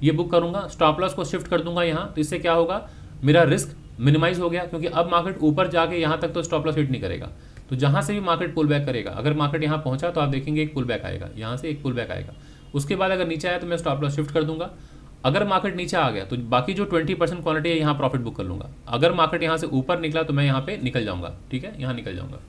ये बुक करूँगा, स्टॉप लॉस को शिफ्ट कर दूंगा यहाँ। तो इससे क्या होगा, मेरा रिस्क मिनिमाइज हो गया, क्योंकि अब मार्केट ऊपर जाके यहाँ तक तो स्टॉप लॉस हिट नहीं करेगा। तो जहाँ से भी मार्केट पुल बैक करेगा, अगर मार्केट यहाँ पहुँचा तो आप देखेंगे एक पुल बैक आएगा, यहाँ से एक पुल बैक आएगा। उसके बाद अगर नीचे आया तो मैं स्टॉप लॉस शिफ्ट कर दूंगा। अगर मार्केट नीचे आ गया तो बाकी जो 20% क्वांटिटी है यहाँ प्रॉफिट बुक कर लूँगा। अगर मार्केट यहाँ से ऊपर निकला तो मैं यहाँ पे निकल जाऊँगा, ठीक है, यहाँ निकल जाऊँगा।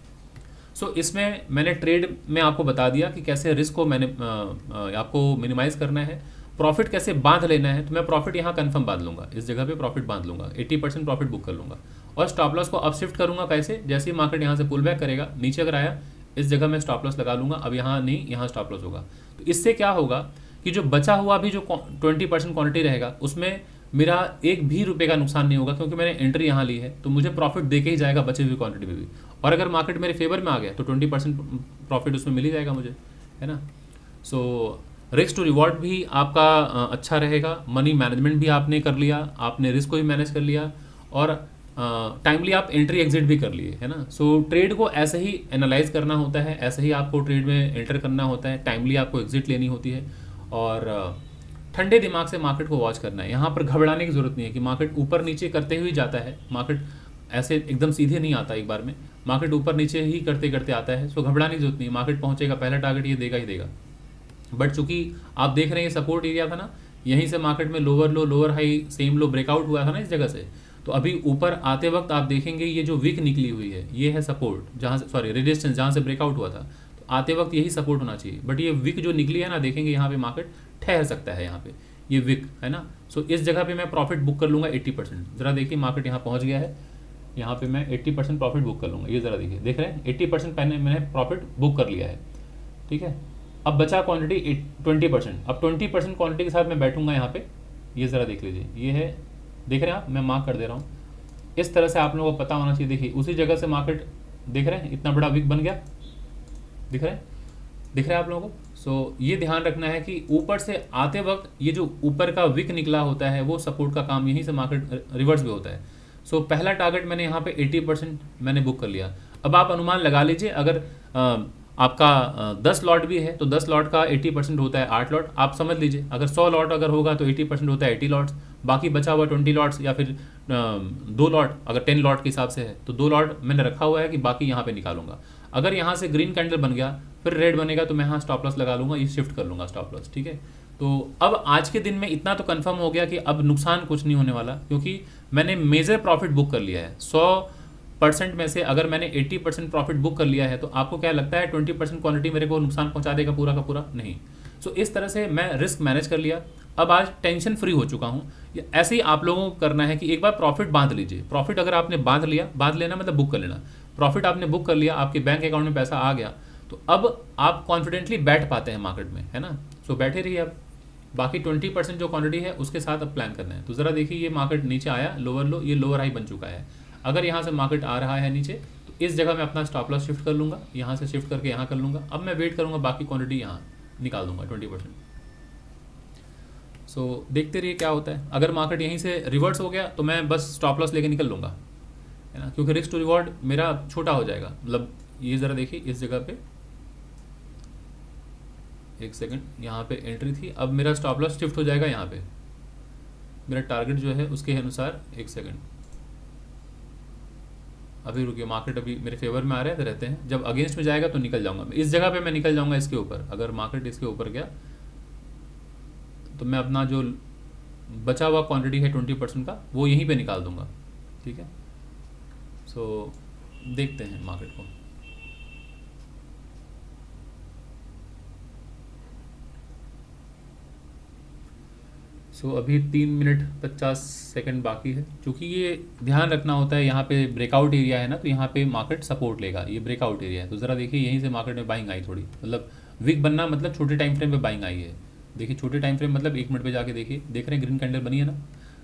सो इसमें मैंने ट्रेड में आपको बता दिया कि कैसे रिस्क को मैंने आपको मिनिमाइज़ करना है, प्रॉफिट कैसे बांध लेना है। तो मैं प्रॉफिट यहाँ कंफर्म बांध लूँगा, इस जगह पे प्रॉफिट बांध लूँगा, 80% प्रॉफिट बुक कर लूँगा। और स्टॉप लॉस को अब शिफ्ट करूँगा कैसे, जैसे ही मार्केट यहाँ से पुल बैक करेगा, नीचे अगर आया इस जगह में स्टॉप लॉस लगा लूँगा। अब यहाँ नहीं, यहाँ स्टॉप लॉस होगा। तो इससे क्या होगा कि जो बचा हुआ भी जो 20% क्वांटिटी रहेगा उसमें मेरा एक भी रुपये का नुकसान नहीं होगा, क्योंकि मैंने एंट्री यहाँ ली है तो मुझे प्रॉफिट दे के ही जाएगा बचे हुई क्वांटिटी में भी। और अगर मार्केट मेरे फेवर में आ गया तो 20% प्रॉफिट उसमें मिल ही जाएगा मुझे, है ना। सो रिस्क टू रिवॉर्ड भी आपका अच्छा रहेगा, मनी मैनेजमेंट भी आपने कर लिया, आपने रिस्क को भी मैनेज कर लिया, और टाइमली आप एंट्री एग्जिट भी कर लिए, है ना। सो ट्रेड को ऐसे ही एनालाइज करना होता है, ऐसे ही आपको ट्रेड में एंटर करना होता है, टाइमली आपको एग्जिट लेनी होती है, और ठंडे दिमाग से मार्केट को वॉच करना है। यहाँ पर घबराने की जरूरत नहीं है कि मार्केट ऊपर नीचे करते हुए जाता है, मार्केट ऐसे एकदम सीधे नहीं आता एक बार में, मार्केट ऊपर नीचे ही करते करते आता है। सो घबराने की जरूरत नहीं है, मार्केट पहुंचेगा, पहला टारगेट ये देगा ही देगा। बट चूंकि आप देख रहे हैं ये सपोर्ट एरिया था ना, यहीं से मार्केट में lower low lower high same low breakout हुआ था ना इस जगह से, तो अभी ऊपर आते वक्त आप देखेंगे ये जो विक निकली हुई है ये है सपोर्ट, जहाँ से सॉरी रेजिस्टेंस, जहाँ से ब्रेकआउट हुआ था, तो आते वक्त यही सपोर्ट होना चाहिए। बट ये विक जो निकली है ना, देखेंगे यहाँ पे मार्केट ठहर सकता है, यहाँ पे ये विक है ना। सो इस जगह पे मैं प्रॉफिट बुक कर लूँगा 80%। ज़रा देखिए मार्केट यहाँ पहुँच गया है, यहाँ पे मैं 80% प्रॉफिट बुक कर लूँगा। ये ज़रा देखिए, देख रहे हैं 80% मैंने प्रॉफिट बुक कर लिया है, ठीक है। अब बचा क्वांटिटी 20%। अब 20% क्वांटिटी के साथ मैं बैठूंगा यहाँ पे, ये ज़रा देख लीजिए, ये है, देख रहे हैं आप, मैं मार्क कर दे रहा हूँ। इस तरह से आप लोगों को पता होना चाहिए। देखिए उसी जगह से मार्केट, देख रहे हैं इतना बड़ा विक बन गया, दिख रहा है, दिख रहा है आप लोगों को। सो ये ध्यान रखना है कि ऊपर से आते वक्त ये जो ऊपर का विक निकला होता है वो सपोर्ट का काम, यहीं से मार्केट रिवर्स भी होता है। सो पहला टारगेट मैंने यहाँ पे 80% मैंने बुक कर लिया। अब आप अनुमान लगा लीजिए, अगर आपका 10 लॉट भी है तो 10 लॉट का 80% होता है 8 लॉट, आप समझ लीजिए। अगर 100 लॉट अगर होगा तो 80% होता है 80 लॉट्स, बाकी बचा हुआ 20 लॉट्स, या फिर 2 लॉट, अगर 10 लॉट के हिसाब से है तो 2 लॉट मैंने रखा हुआ है कि बाकी यहाँ पे निकालूंगा। अगर यहाँ से ग्रीन कैंडल बन गया फिर रेड बनेगा तो मैं यहाँ स्टॉप लॉस लगा लूँगा, ये शिफ्ट कर लूँगा स्टॉप लॉस, ठीक है। तो अब आज के दिन में इतना तो कंफर्म हो गया कि अब नुकसान कुछ नहीं होने वाला, क्योंकि मैंने मेजर प्रॉफिट बुक कर लिया है। 100% में से अगर मैंने 80% प्रॉफिट बुक कर लिया है तो आपको क्या लगता है 20% क्वांटिटी मेरे को नुकसान पहुंचा देगा पूरा का पूरा? नहीं। सो इस तरह से मैं रिस्क मैनेज कर लिया, अब आज टेंशन फ्री हो चुका हूँ। ऐसे ही आप लोगों को करना है कि एक बार प्रॉफिट बांध लीजिए। प्रॉफिट अगर आपने बांध लिया, बांध लेना मतलब बुक कर लेना, प्रॉफिट आपने बुक कर लिया, आपके बैंक अकाउंट में पैसा आ गया, तो अब आप कॉन्फिडेंटली बैठ पाते हैं मार्केट में, है ना। सो बैठे रहिए। अब बाकी 20% जो क्वांटिटी है उसके साथ अब प्लान करना है। तो ज़रा देखिए ये मार्केट नीचे आया, लोअर लो, ये लोअर हाई बन चुका है। अगर यहाँ से मार्केट आ रहा है नीचे तो इस जगह मैं अपना स्टॉप लॉस शिफ्ट कर लूँगा, यहाँ से शिफ्ट करके यहाँ कर लूँगा। अब मैं वेट करूँगा, बाकी क्वांटिटी यहाँ निकाल दूंगा 20%। सो देखते रहिए क्या होता है। अगर मार्केट यहीं से रिवर्स हो गया तो मैं बस स्टॉप लॉस लेके निकल लूँगा, है ना, क्योंकि रिस्क टू रिवॉर्ड मेरा छोटा हो जाएगा। मतलब ये ज़रा देखिए इस जगह पे, एक सेकंड, यहाँ पे एंट्री थी, अब मेरा स्टॉप लॉस शिफ्ट हो जाएगा यहाँ पे, मेरा टारगेट जो है उसके अनुसार। एक सेकंड, अभी रुकिए, मार्केट अभी मेरे फेवर में आ रहे रहते हैं, जब अगेंस्ट में जाएगा तो निकल जाऊंगा। इस जगह पे मैं निकल जाऊंगा इसके ऊपर, अगर मार्केट इसके ऊपर गया तो मैं अपना जो बचा हुआ क्वांटिटी है 20% का वो यहीं पे निकाल दूंगा, ठीक है। सो देखते हैं मार्केट को। सो अभी 3 मिनट 50 सेकंड बाकी है। क्योंकि ये ध्यान रखना होता है, यहाँ पे ब्रेकआउट एरिया है ना, तो यहाँ पे मार्केट सपोर्ट लेगा, ये ब्रेकआउट एरिया है। तो ज़रा देखिए यहीं से मार्केट में बाइंग आई थोड़ी, मतलब विक बनना मतलब छोटे टाइम फ्रेम पे बाइंग आई है। देखिए छोटे टाइम फ्रेम मतलब 1 मिनट पे जाके देखिए, देख रहे हैं ग्रीन कैंडल बनी है ना।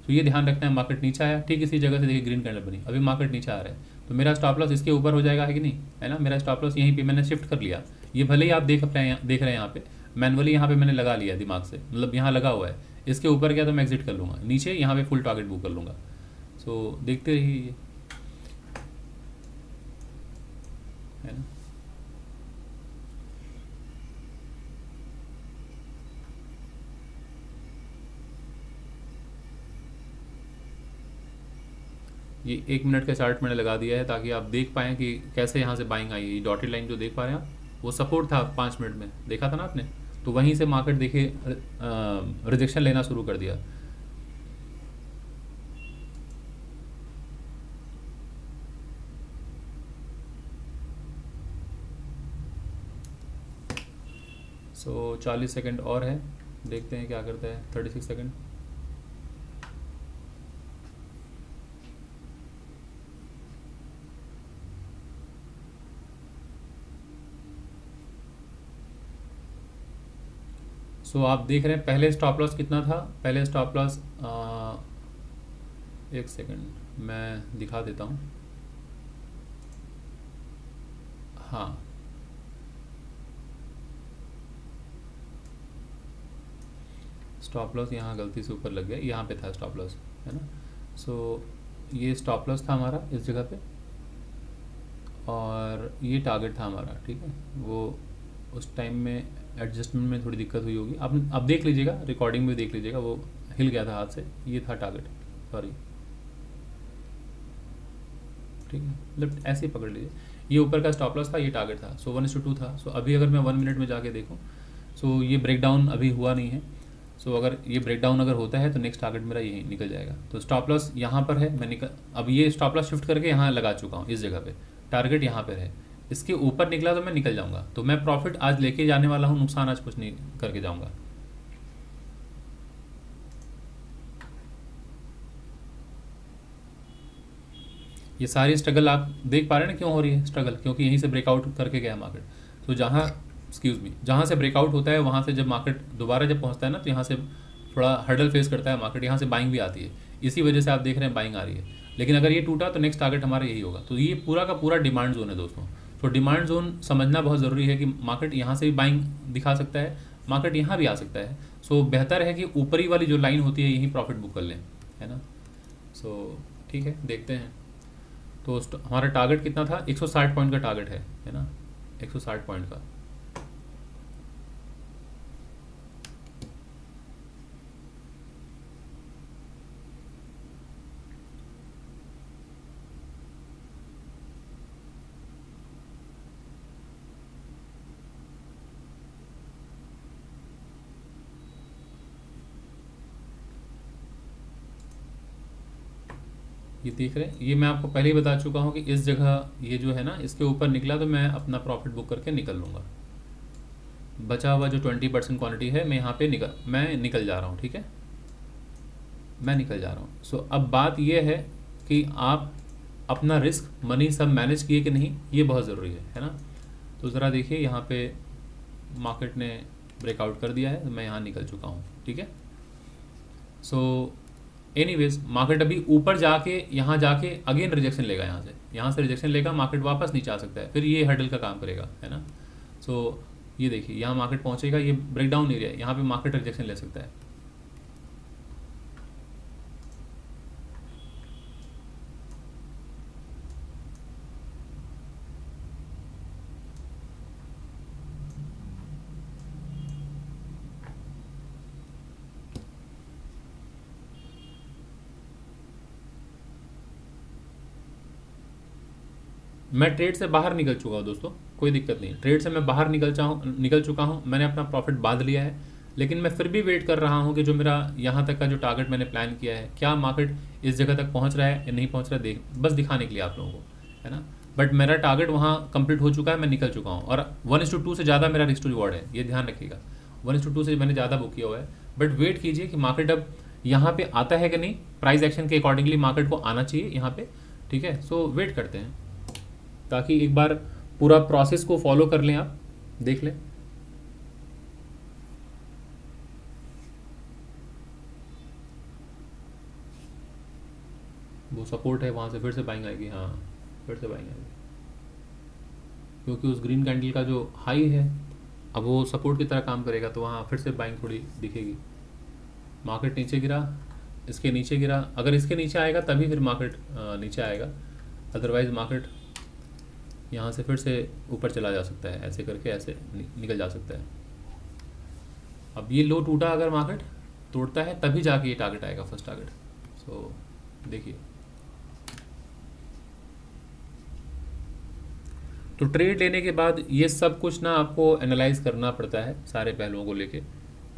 तो ये ध्यान रखना है, मार्केट नीचे आया, ठीक इसी जगह से देखिए ग्रीन कैंडल बनी, अभी मार्केट नीचे आ रहा है, तो मेरा स्टॉप लॉस इसके ऊपर हो जाएगा, है कि नहीं, है ना। मेरा स्टॉप लॉस यहीं पे मैंने शिफ्ट कर लिया। ये भले ही आप देख रहे हैं यहाँ पे मैनुअली, यहाँ पे मैंने लगा लिया दिमाग से, मतलब यहाँ लगा हुआ है। इसके ऊपर गया तो मैं एग्जिट कर लूँगा, नीचे यहाँ पे फुल टारगेट बुक कर लूँगा। सो देखते रहिए ये, है ना। ये 1 मिनट का चार्ट मैंने लगा दिया है ताकि आप देख पाएँ कि कैसे यहाँ से बाइंग आई है। ये डॉटेड लाइन जो देख पा रहे हैं आप, वो सपोर्ट था 5 मिनट में, देखा था ना आपने, तो वहीं से मार्केट देखिए रिजेक्शन लेना शुरू कर दिया। सो 40 सेकंड और है, देखते हैं क्या करता है। 36 सेकंड। सो आप देख रहे हैं पहले स्टॉप लॉस कितना था, पहले स्टॉप लॉस, एक सेकंड मैं दिखा देता हूँ। हाँ, स्टॉप लॉस यहाँ गलती से ऊपर लग गया, यहाँ पे था स्टॉप लॉस, है ना। सो ये स्टॉप लॉस था हमारा इस जगह पे, और ये टारगेट था हमारा, ठीक है। वो उस टाइम में एडजस्टमेंट में थोड़ी दिक्कत हुई होगी, आप अब देख लीजिएगा, रिकॉर्डिंग में देख लीजिएगा, वो हिल गया था हाथ से, ये था टारगेट, सॉरी, ठीक है, मतलब ऐसे ही पकड़ लीजिए। ये ऊपर का स्टॉप लॉस था, ये टारगेट था। सो 1:2 था। सो अभी अगर मैं 1 मिनट में जाके देखूँ, सो ये ब्रेक डाउन अभी हुआ नहीं है। सो अगर ये ब्रेक डाउन अगर होता है तो नेक्स्ट टारगेट मेरा यही निकल जाएगा। तो स्टॉप लॉस यहाँ पर है, मैं निकल, अब ये स्टॉप लॉस शिफ्ट करके यहाँ लगा चुका हूँ इस जगह पे, टारगेट यहाँ पर है, इसके ऊपर निकला तो मैं निकल जाऊँगा। तो मैं प्रॉफिट आज लेके जाने वाला हूँ, नुकसान आज कुछ नहीं करके जाऊँगा। ये सारी स्ट्रगल आप देख पा रहे हैं ना, क्यों हो रही है स्ट्रगल, क्योंकि यहीं से ब्रेकआउट करके गया मार्केट। तो जहाँ, एक्सक्यूज़ मी, जहाँ से ब्रेकआउट होता है वहाँ से जब मार्केट दोबारा जब पहुँचता है ना, तो यहाँ से थोड़ा हर्डल फेस करता है मार्केट, यहाँ से बाइंग भी आती है, इसी वजह से आप देख रहे हैं बाइंग आ रही है। लेकिन अगर ये टूटा तो नेक्स्ट टारगेट हमारा यही होगा। तो ये पूरा का पूरा डिमांड जोन है दोस्तों। तो डिमांड जोन समझना बहुत ज़रूरी है कि मार्केट यहाँ से भी बाइंग दिखा सकता है, मार्केट यहाँ भी आ सकता है। सो बेहतर है कि ऊपरी वाली जो लाइन होती है यहीं प्रॉफिट बुक कर लें, है ना। सो ठीक है, देखते हैं। तो हमारा टारगेट कितना था, 160 पॉइंट का टारगेट है ना, 160 पॉइंट का। ये देख रहे हैं, ये मैं आपको पहले ही बता चुका हूँ कि इस जगह ये जो है ना, इसके ऊपर निकला तो मैं अपना प्रॉफिट बुक करके निकल लूँगा। बचा हुआ जो 20% क्वांटिटी है, मैं यहाँ पे निकल जा रहा हूँ, ठीक है, मैं निकल जा रहा हूँ। सो अब बात ये है कि आप अपना रिस्क मनी सब मैनेज किए कि नहीं, ये बहुत ज़रूरी है ना। तो ज़रा देखिए, यहाँ पे मार्केट ने ब्रेकआउट कर दिया है, तो मैं यहाँ निकल चुका हूँ, ठीक है। सो एनीवेज मार्केट अभी ऊपर जाके यहाँ जाके अगेन रिजेक्शन लेगा, यहाँ से रिजेक्शन लेगा, मार्केट वापस नीचे आ सकता है, फिर ये हर्डल का काम करेगा, है ना। सो ये देखिए, यहाँ मार्केट पहुँचेगा, ये ब्रेकडाउन एरिया है, यहाँ पे मार्केट रिजेक्शन ले सकता है। मैं ट्रेड से बाहर निकल चुका हूँ दोस्तों, कोई दिक्कत नहीं, ट्रेड से मैं बाहर निकल चुका हूँ, मैंने अपना प्रॉफिट बांध लिया है। लेकिन मैं फिर भी वेट कर रहा हूँ कि जो मेरा यहाँ तक का जो टारगेट मैंने प्लान किया है, क्या मार्केट इस जगह तक पहुँच रहा है या नहीं पहुँच रहा है, बस दिखाने के लिए आप लोगों को, है ना। बट मेरा टारगेट वहाँ कंप्लीट हो चुका है, मैं निकल चुका हूँ, और 1:2 से ज़्यादा मेरा रिस्क टू रिवॉर्ड है, ये ध्यान रखिएगा। 1:2 से मैंने ज़्यादा बुक किया हुआ है। बट वेट कीजिए कि मार्केट अब यहाँ पे आता है कि नहीं, प्राइस एक्शन के अकॉर्डिंगली मार्केट को आना चाहिए यहाँ पे, ठीक है। सो वेट करते हैं, ताकि एक बार पूरा प्रोसेस को फॉलो कर लें, आप देख लें। वो सपोर्ट है, वहाँ से फिर से बाइंग आएगी, हाँ फिर से बाइंग आएगी, क्योंकि उस ग्रीन कैंडल का जो हाई है अब वो सपोर्ट की तरह काम करेगा, तो वहाँ फिर से बाइंग थोड़ी दिखेगी। मार्केट नीचे गिरा, इसके नीचे गिरा, अगर इसके नीचे आएगा तभी फिर मार्केट नीचे आएगा, अदरवाइज मार्केट यहाँ से फिर से ऊपर चला जा सकता है, ऐसे करके ऐसे निकल जा सकता है। अब ये लो टूटा, अगर मार्केट तोड़ता है तभी जाके ये टारगेट आएगा, फर्स्ट टारगेट। सो देखिए, तो ट्रेड लेने के बाद ये सब कुछ ना आपको एनालाइज करना पड़ता है सारे पहलुओं को लेके,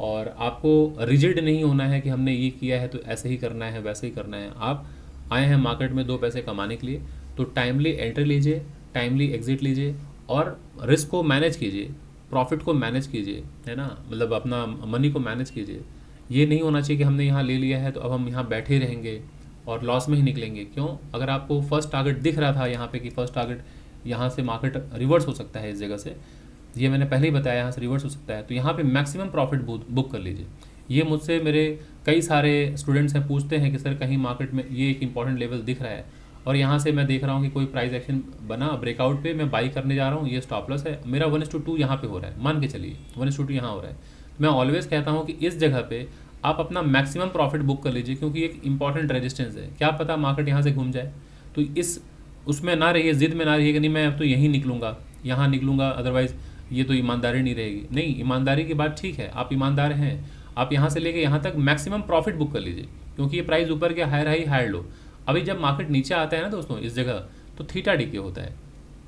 और आपको रिजिड नहीं होना है कि हमने ये किया है तो ऐसे ही करना है, वैसे ही करना है। आप आए हैं मार्केट में 2 पैसे कमाने के लिए, तो टाइमली एंट्री लीजिए, टाइमली एग्जिट लीजिए, और रिस्क को मैनेज कीजिए, प्रॉफिट को मैनेज कीजिए, है ना, मतलब अपना मनी को मैनेज कीजिए। ये नहीं होना चाहिए कि हमने यहाँ ले लिया है तो अब हम यहाँ बैठे रहेंगे और लॉस में ही निकलेंगे। क्यों? अगर आपको फर्स्ट टारगेट दिख रहा था यहाँ पे कि फर्स्ट टारगेट यहाँ से मार्केट रिवर्स हो सकता है इस जगह से, ये मैंने पहले ही बताया, यहाँ से रिवर्स हो सकता है, तो यहाँ पे मैक्सिमम प्रॉफिट बुक कर लीजिए। ये मुझसे मेरे कई सारे स्टूडेंट्स हैं, पूछते हैं कि सर कहीं मार्केट में ये एक इंपॉर्टेंट लेवल दिख रहा है और यहाँ से मैं देख रहा हूँ कि कोई प्राइस एक्शन बना ब्रेकआउट पे, मैं बाई करने जा रहा हूँ, ये स्टॉप लॉस है मेरा 1:2 यहाँ पे हो रहा है, मान के चलिए 1:2 यहाँ हो रहा है। तो मैं ऑलवेज कहता हूँ कि इस जगह पे आप अपना मैक्सिमम प्रॉफिट बुक कर लीजिए, क्योंकि एक इंपॉर्टेंट रेजिस्टेंस है, क्या पता मार्केट यहाँ से घूम जाए। तो इस उसमें ना रहिए, ज़िद में ना रहिए कि नहीं मैं अब तो यहीं निकलूँगा, यहाँ निकलूँगा, अदरवाइज़ ये तो ईमानदारी नहीं रहेगी। नहीं, ईमानदारी की बात ठीक है, आप ईमानदार हैं, आप यहाँ से लेके यहाँ तक मैक्सिमम प्रॉफिट बुक कर लीजिए, क्योंकि ये प्राइस ऊपर के हायर हाई हायर लो। अभी जब मार्केट नीचे आता है ना दोस्तों इस जगह, तो थीटा डी के होता है,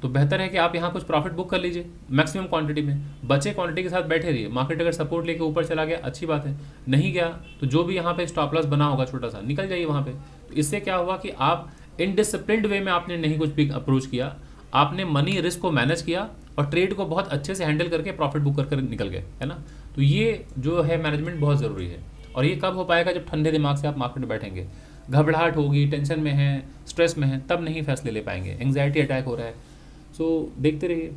तो बेहतर है कि आप यहाँ कुछ प्रॉफिट बुक कर लीजिए मैक्सिमम क्वांटिटी में, बचे क्वांटिटी के साथ बैठे रहिए। मार्केट अगर सपोर्ट लेके ऊपर चला गया अच्छी बात है, नहीं गया तो जो भी यहाँ पे स्टॉप लॉस बना होगा छोटा सा, निकल जाइए वहाँ पे। तो इससे क्या हुआ कि आप इनडिसिप्लिन्ड वे में आपने नहीं कुछ भी अप्रोच किया, आपने मनी रिस्क को मैनेज किया और ट्रेड को बहुत अच्छे से हैंडल करके प्रॉफिट बुक कर निकल गए, है ना। तो ये जो है मैनेजमेंट बहुत ज़रूरी है, और ये कब हो पाएगा, जब ठंडे दिमाग से आप मार्केट में बैठेंगे। घबराहट होगी, टेंशन में है, स्ट्रेस में है, तब नहीं फैसले ले पाएंगे, एंग्जाइटी अटैक हो रहा है। सो देखते रहिए।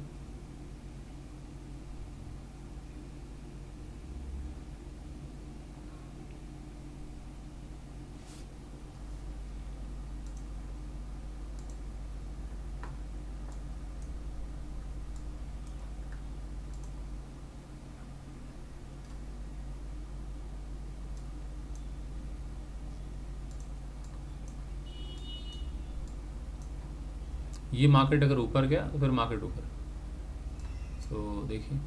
ये मार्केट अगर ऊपर गया तो फिर मार्केट ऊपर, तो देखिए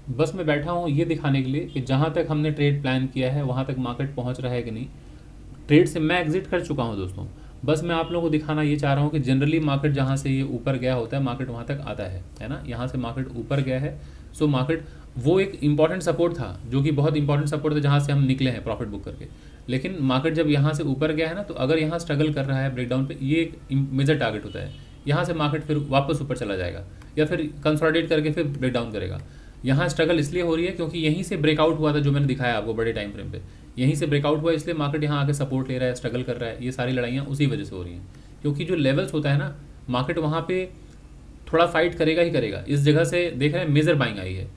बस मैं बैठा हूँ ये दिखाने के लिए कि जहाँ तक हमने ट्रेड प्लान किया है वहाँ तक मार्केट पहुँच रहा है कि नहीं। ट्रेड से मैं एग्जिट कर चुका हूँ दोस्तों, बस मैं आप लोगों को दिखाना ये चाह रहा हूँ कि जनरली मार्केट जहाँ से ये ऊपर गया होता है मार्केट वहाँ तक आता है ना। यहाँ से मार्केट ऊपर गया है, सो मार्केट वो एक इंपॉर्टेंट सपोर्ट था, जो कि बहुत इंपॉर्टेंट सपोर्ट था, जहाँ से हम निकले हैं प्रॉफिट बुक करके। लेकिन मार्केट जब यहाँ से ऊपर गया है ना, तो अगर यहाँ स्ट्रगल कर रहा है ब्रेकडाउन पे, ये एक मेजर टारगेट होता है। यहाँ से मार्केट फिर वापस ऊपर चला जाएगा या फिर कंसोलिडेट करके फिर ब्रेकडाउन करेगा। यहाँ स्ट्रगल इसलिए हो रही है क्योंकि यहीं से ब्रेकआउट हुआ था, जो मैंने दिखाया आपको बड़े टाइम फ्रेम पे, यहीं से ब्रेकआउट हुआ, इसलिए मार्केट यहाँ आके सपोर्ट ले रहा है, स्ट्रगल कर रहा है। ये सारी लड़ाइयाँ उसी वजह से हो रही हैं, क्योंकि जो लेवल्स होता है ना, मार्केट वहाँ पे थोड़ा फाइट करेगा ही करेगा। इस जगह से देख रहे हैं मेजर बाइंग आई है,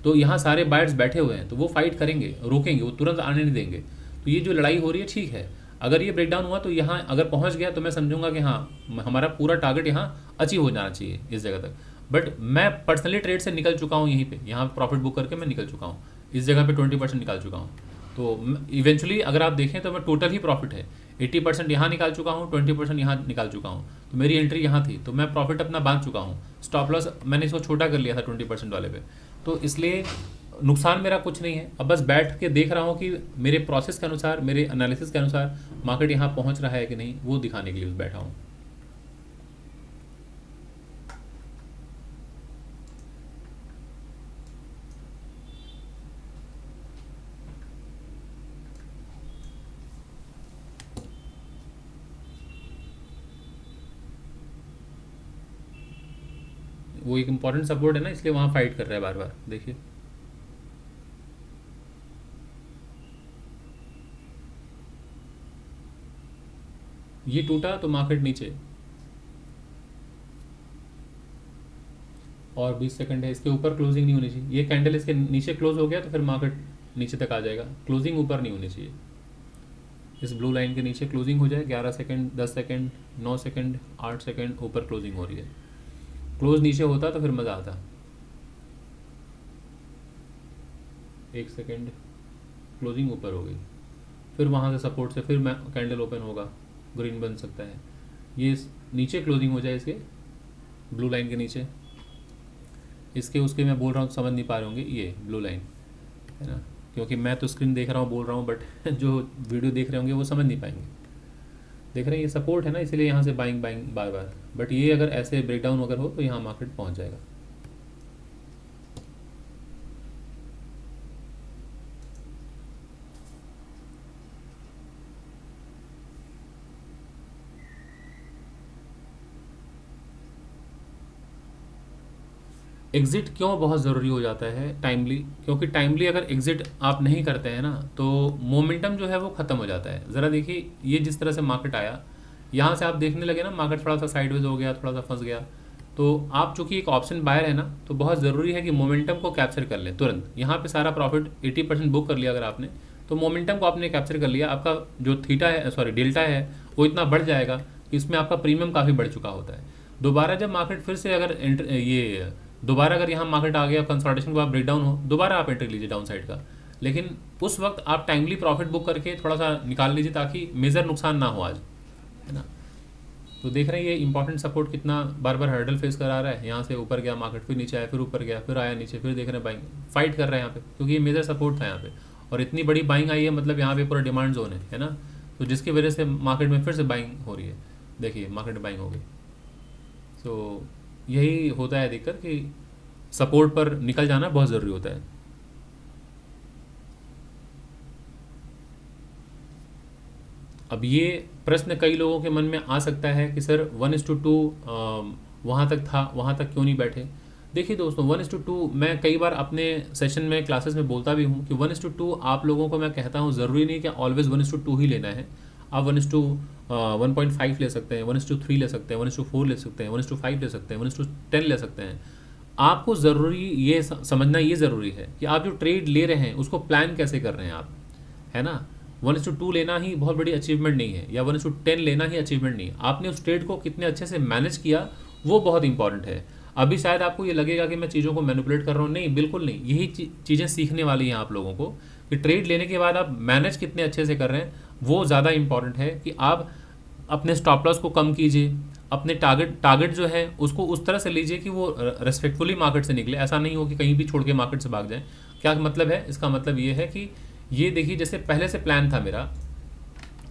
तो यहाँ सारे बायर्स बैठे हुए हैं, तो वो फाइट करेंगे, रोकेंगे, वो तुरंत आने नहीं देंगे। तो ये जो लड़ाई हो रही है ठीक है, अगर ये ब्रेकडाउन हुआ तो यहाँ अगर पहुँच गया तो मैं समझूंगा कि हाँ हमारा पूरा टारगेट यहाँ अचीव हो जाना चाहिए इस जगह तक। बट मैं पर्सनली ट्रेड से निकल चुका हूँ, यहीं पे यहाँ प्रॉफिट बुक करके मैं निकल चुका हूँ, इस जगह पे 20% निकाल चुका हूँ। तो इवेंचुअली अगर आप देखें तो मैं टोटल ही प्रॉफिट है 80% यहाँ निकाल चुका हूँ, 20% यहाँ निकाल चुका हूँ। तो मेरी एंट्री यहाँ थी, तो मैं प्रॉफिट अपना बांध चुका हूँ। स्टॉप लॉस मैंने इसको छोटा कर लिया था 20% वाले पे, तो इसलिए नुकसान मेरा कुछ नहीं है। अब बस बैठ के देख रहा हूँ कि मेरे प्रोसेस के अनुसार, मेरे एनालिसिस के अनुसार मार्केट यहाँ पहुँच रहा है कि नहीं, वो दिखाने के लिए बैठा हूँ। वो एक इंपॉर्टेंट सपोर्ट है ना, इसलिए वहाँ फाइट कर रहा है बार बार, देखिए। ये टूटा तो मार्केट नीचे, और 20 सेकंड है, इसके ऊपर क्लोजिंग नहीं होनी चाहिए। ये कैंडल इसके नीचे क्लोज हो गया तो फिर मार्केट नीचे तक आ जाएगा, क्लोजिंग ऊपर नहीं होनी चाहिए। इस ब्लू लाइन के नीचे क्लोजिंग हो जाए, 11 सेकंड, 10 सेकंड, 9 सेकंड, 8 सेकंड, ऊपर क्लोजिंग हो रही है। क्लोज नीचे होता तो फिर मज़ा आता। 1 सेकंड, क्लोजिंग ऊपर हो गई, फिर वहाँ से सपोर्ट से फिर मैं कैंडल ओपन होगा, ग्रीन बन सकता है। ये नीचे क्लोजिंग हो जाए इसके ब्लू लाइन के नीचे, इसके उसके मैं बोल रहा हूँ समझ नहीं पा रहे होंगे, ये ब्लू लाइन है ना, क्योंकि मैं तो स्क्रीन देख रहा हूँ बोल रहा हूँ, बट जो वीडियो देख रहे होंगे वो समझ नहीं पाएंगे। देख रहे हैं ये सपोर्ट है ना, इसीलिए यहाँ से buying buying bar bar, but ये अगर ऐसे ब्रेकडाउन अगर हो तो यहाँ मार्केट पहुँच जाएगा। एग्ज़िट क्यों बहुत ज़रूरी हो जाता है टाइमली, क्योंकि टाइमली अगर एग्ज़िट आप नहीं करते हैं ना तो मोमेंटम जो है वो ख़त्म हो जाता है। ज़रा देखिए ये जिस तरह से मार्केट आया, यहाँ से आप देखने लगे ना मार्केट थोड़ा सा साइडवेज हो गया, थोड़ा सा फंस गया, तो आप चूंकि एक ऑप्शन बायर है ना, तो बहुत ज़रूरी है कि मोमेंटम को कैप्चर कर लें तुरंत। यहाँ पे सारा प्रॉफिट 80% बुक कर लिया अगर आपने, तो मोमेंटम को आपने कैप्चर कर लिया, आपका जो थीटा है, सॉरी डेल्टा है, वो इतना बढ़ जाएगा कि इसमें आपका प्रीमियम काफ़ी बढ़ चुका होता है। दोबारा जब मार्केट फिर से अगर ये दोबारा अगर यहाँ मार्केट आ गया कंसोलिडेशन के बाद ब्रेकडाउन हो, दोबारा आप एंट्री लीजिए डाउन साइड का, लेकिन उस वक्त आप टाइमली प्रॉफिट बुक करके थोड़ा सा निकाल लीजिए ताकि मेजर नुकसान ना हो आज, है ना। तो देख रहे हैं ये इंपॉर्टेंट सपोर्ट कितना बार बार हर्डल फेस करा रहा है। यहाँ से ऊपर गया मार्केट, फिर नीचे आया, फिर ऊपर गया, फिर आया नीचे, फिर देख रहे हैं बाइंग फाइट कर रहे हैं यहाँ पे, क्योंकि ये मेजर सपोर्ट था यहाँ पे और इतनी बड़ी बाइंग आई है, मतलब यहाँ पे पूरा डिमांड जोन है ना। तो जिसकी वजह से मार्केट में फिर से बाइंग हो रही है, देखिए मार्केट बाइंग हो गई। तो यही होता है दिक्कत कि सपोर्ट पर निकल जाना बहुत ज़रूरी होता है। अब ये प्रश्न कई लोगों के मन में आ सकता है कि सर 1:2 वहाँ तक था, वहाँ तक क्यों नहीं बैठे। देखिए दोस्तों 1:2 मैं कई बार अपने सेशन में क्लासेस में बोलता भी हूँ कि 1:2 आप लोगों को मैं कहता हूँ ज़रूरी नहीं कि ऑलवेज 1:2 ही लेना है। आप 1:1.5 ले सकते हैं, 1:3 ले सकते हैं, 1:4 ले सकते हैं, 1:5 ले सकते हैं, 1:10 ले सकते हैं। आपको ज़रूरी ये समझना ये ज़रूरी है कि आप जो ट्रेड ले रहे हैं उसको प्लान कैसे कर रहे हैं आप, है ना। 1:2 लेना ही बहुत बड़ी अचीवमेंट नहीं है, या 1:10 लेना ही अचीवमेंट नहीं है। आपने उस ट्रेड को कितने अच्छे से मैनेज किया वो बहुत इंपॉर्टेंट है। अभी शायद आपको ये लगेगा कि मैं चीज़ों को मैनिपुलेट कर रहा हूँ, नहीं बिल्कुल नहीं। यही चीज़ें सीखने वाली हैं आप लोगों को कि ट्रेड लेने के बाद आप मैनेज कितने अच्छे से कर रहे हैं, वो ज़्यादा इंपॉर्टेंट है। कि आप अपने स्टॉप लॉस को कम कीजिए, अपने टारगेट जो है उसको उस तरह से लीजिए कि वो रेस्पेक्टफुली मार्केट से निकले। ऐसा नहीं हो कि कहीं भी छोड़ के मार्केट से भाग जाए। क्या मतलब है इसका? मतलब ये है कि ये देखिए जैसे पहले से प्लान था मेरा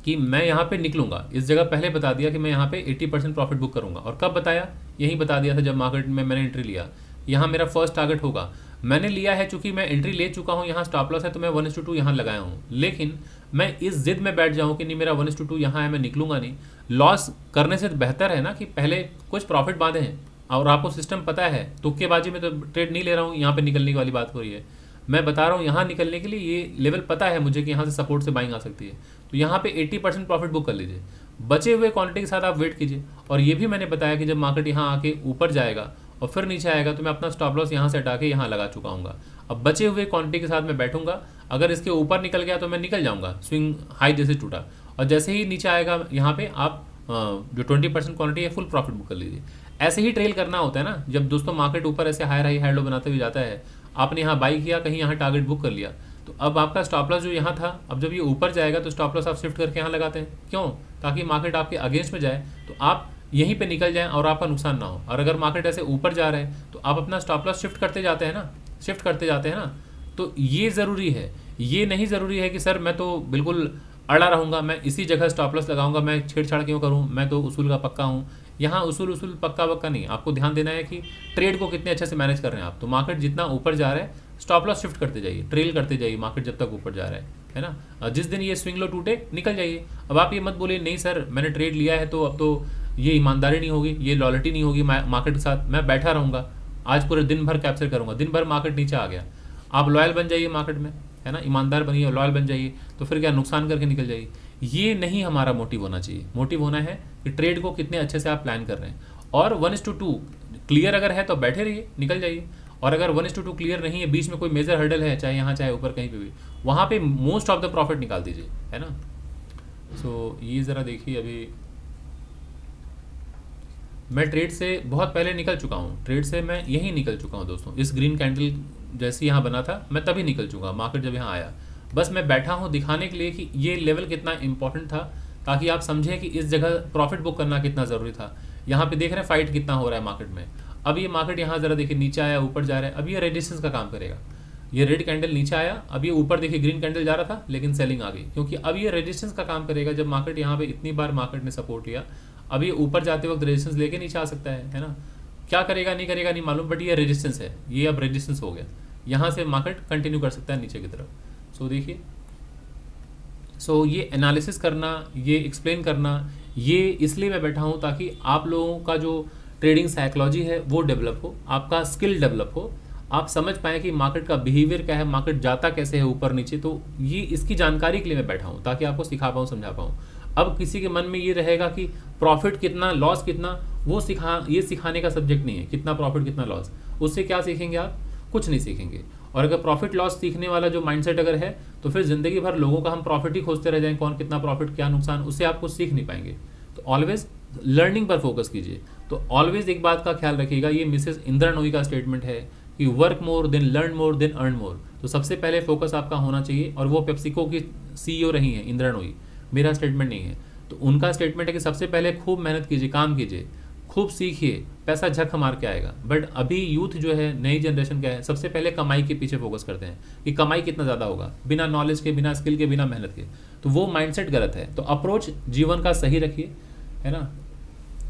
कि मैं यहाँ पे निकलूंगा, इस जगह पहले बता दिया कि मैं यहाँ पे 80% प्रॉफिट बुक करूंगा। और कब बताया? यही बता दिया था जब मार्केट में मैंने एंट्री लिया। यहाँ मेरा फर्स्ट टारगेट होगा, मैंने लिया है, चूंकि मैं एंट्री ले चुका हूँ, यहाँ स्टॉप लॉस है तो मैं 1:2 यहाँ लगाया हूँ। लेकिन मैं इस जिद में बैठ जाऊँ कि नहीं मेरा 1:2 यहाँ है, मैं निकलूंगा नहीं। लॉस करने से बेहतर है ना कि पहले कुछ प्रॉफिट बांधे हैं और आपको सिस्टम पता है। तुक्केबाजी में तो ट्रेड नहीं ले रहा हूँ, यहाँ पे निकलने की वाली बात हो रही है। मैं बता रहा हूँ यहाँ निकलने के लिए ये लेवल पता है मुझे कि यहाँ से सपोर्ट से बाइंग आ सकती है, तो यहाँ पे 80% प्रॉफिट बुक कर लीजिए। बचे हुए क्वांटिटी के साथ आप वेट कीजिए। और ये भी मैंने बताया कि जब मार्केट यहाँ आके ऊपर जाएगा और फिर नीचे आएगा तो मैं अपना स्टॉप लॉस यहाँ से हटा के यहाँ लगा चुका हूँ। अब बचे हुए क्वांटिटी के साथ मैं बैठूंगा। अगर इसके ऊपर निकल गया तो मैं निकल जाऊँगा, स्विंग हाई जैसे टूटा। और जैसे ही नीचे आएगा यहाँ पे आप जो 20% क्वांटिटी है फुल प्रॉफिट बुक कर लीजिए। ऐसे ही ट्रेल करना होता है ना। जब दोस्तों मार्केट ऊपर ऐसे हायर हाई लो बनाते हुए जाता है, आपने यहाँ बाई किया, कहीं यहाँ टारगेट बुक कर लिया, तो अब आपका स्टॉप लॉस जो यहाँ था, अब जब ये ऊपर जाएगा तो स्टॉप लॉस आप शिफ्ट करके यहाँ लगाते हैं। क्यों? ताकि मार्केट आपके अगेंस्ट में जाए तो आप यहीं पे निकल जाएं और आपका नुकसान ना हो। और अगर मार्केट ऐसे ऊपर जा रहा है तो आप अपना स्टॉप लॉस शिफ्ट करते जाते हैं ना, तो ये ज़रूरी है। ये नहीं ज़रूरी है कि सर मैं तो बिल्कुल अड़ा रहूँगा, मैं इसी जगह स्टॉप लॉस लगाऊंगा, मैं छेड़छाड़ क्यों करूँ, मैं तो उसूल का पक्का हूँ। यहाँ उसूल पक्का वक्का नहीं, आपको ध्यान देना है कि ट्रेड को कितने अच्छे से मैनेज कर रहे हैं आप। तो मार्केट जितना ऊपर जा रहा है स्टॉप लॉस शिफ्ट करते जाइए, ट्रेल करते जाइए मार्केट जब तक ऊपर जा रहा है ना। जिस दिन ये स्विंग लो टूटे निकल जाइए। अब आप ये मत बोलिए नहीं सर मैंने ट्रेड लिया है तो अब तो ये ईमानदारी नहीं होगी, ये लॉयल्टी नहीं होगी मार्केट के साथ, मैं बैठा रहूँगा, आज पूरे दिन भर कैप्चर करूँगा। दिन भर मार्केट नीचे आ गया, आप लॉयल बन जाइए मार्केट में, है ना, ईमानदार बनिए, लॉयल बन जाइए, तो फिर क्या नुकसान करके निकल जाइए। ये नहीं हमारा मोटिव होना चाहिए। मोटिव होना है कि ट्रेड को कितने अच्छे से आप प्लान कर रहे हैं। और 1:2 क्लियर अगर है तो बैठे रहिए, निकल जाइए। और अगर 1:2 क्लियर नहीं है, बीच में कोई मेजर हर्डल है, चाहे यहाँ चाहे ऊपर कहीं पे भी, वहाँ पे मोस्ट ऑफ द प्रॉफिट निकाल दीजिए, है ना। सो ये ज़रा देखिए, अभी मैं ट्रेड से बहुत पहले निकल चुका हूँ। ट्रेड से मैं यहीं निकल चुका हूँ दोस्तों। इस ग्रीन कैंडल जैसे यहाँ बना था मैं तभी निकल चुका। मार्केट जब यहाँ आया, बस मैं बैठा हूँ दिखाने के लिए कि ये लेवल कितना इंपॉर्टेंट था, ताकि आप समझें कि इस जगह प्रॉफिट बुक करना कितना ज़रूरी था। यहाँ पे देख रहे हैं फाइट कितना हो रहा है मार्केट में। अब ये मार्केट यहाँ ज़रा देखिए नीचे आया, ऊपर जा रहा है, अब ये रेजिस्टेंस का काम करेगा। ये रेड कैंडल नीचे आया, अब ये ऊपर देखिए ग्रीन कैंडल जा रहा था लेकिन सेलिंग आ गई, क्योंकि अब ये रेजिस्टेंस का काम करेगा। जब मार्केट यहाँ पे इतनी बार मार्केट ने सपोर्ट लिया, अब ये ऊपर जाते वक्त रेजिस्टेंस लेके नीचे आ सकता है ना। क्या करेगा नहीं करेगा नहीं मालूम, बट ये रेजिस्टेंस है, ये अब रेजिस्टेंस हो गया। यहाँ से मार्केट कंटिन्यू कर सकता है नीचे की तरफ। सो देखिए, सो ये एनालिसिस करना, ये एक्सप्लेन करना, ये इसलिए मैं बैठा हूँ ताकि आप लोगों का जो ट्रेडिंग साइकोलॉजी है वो डेवलप हो, आपका स्किल डेवलप हो, आप समझ पाएँ कि मार्केट का बिहेवियर क्या है, मार्केट जाता कैसे है ऊपर नीचे। तो ये इसकी जानकारी के लिए मैं बैठा हूँ ताकि आपको सिखा पाऊँ, समझा पाऊँ। अब किसी के मन में ये रहेगा कि प्रॉफिट कितना, लॉस कितना, वो ये सिखाने का सब्जेक्ट नहीं है, कितना प्रॉफिट कितना लॉस। उससे क्या सीखेंगे आप? कुछ नहीं सीखेंगे। और अगर प्रॉफिट लॉस सीखने वाला जो माइंडसेट अगर है तो फिर ज़िंदगी भर लोगों का हम प्रॉफिट ही खोजते रह जाएंगे, कौन कितना प्रॉफिट, क्या नुकसान, उससे आप कुछ सीख नहीं पाएंगे। तो ऑलवेज लर्निंग पर फोकस कीजिए। तो ऑलवेज एक बात का ख्याल रखिएगा, ये मिसेस इंदिरा नोई का स्टेटमेंट है कि work more than learn more than earn more. तो सबसे पहले फोकस आपका होना चाहिए, और वो पेप्सिको की सीईओ रही हैं इंदिरा नोई, मेरा स्टेटमेंट नहीं है। तो उनका स्टेटमेंट है कि सबसे पहले खूब मेहनत कीजिए, काम कीजिए, खूब सीखिए, पैसा झक मार के आएगा। बट अभी यूथ जो है, नई जनरेशन क्या है, सबसे पहले कमाई के पीछे फोकस करते हैं कि कमाई कितना ज़्यादा होगा, बिना नॉलेज के, बिना स्किल के, बिना मेहनत के। तो वो माइंडसेट गलत है। तो अप्रोच जीवन का सही रखिए, है ना।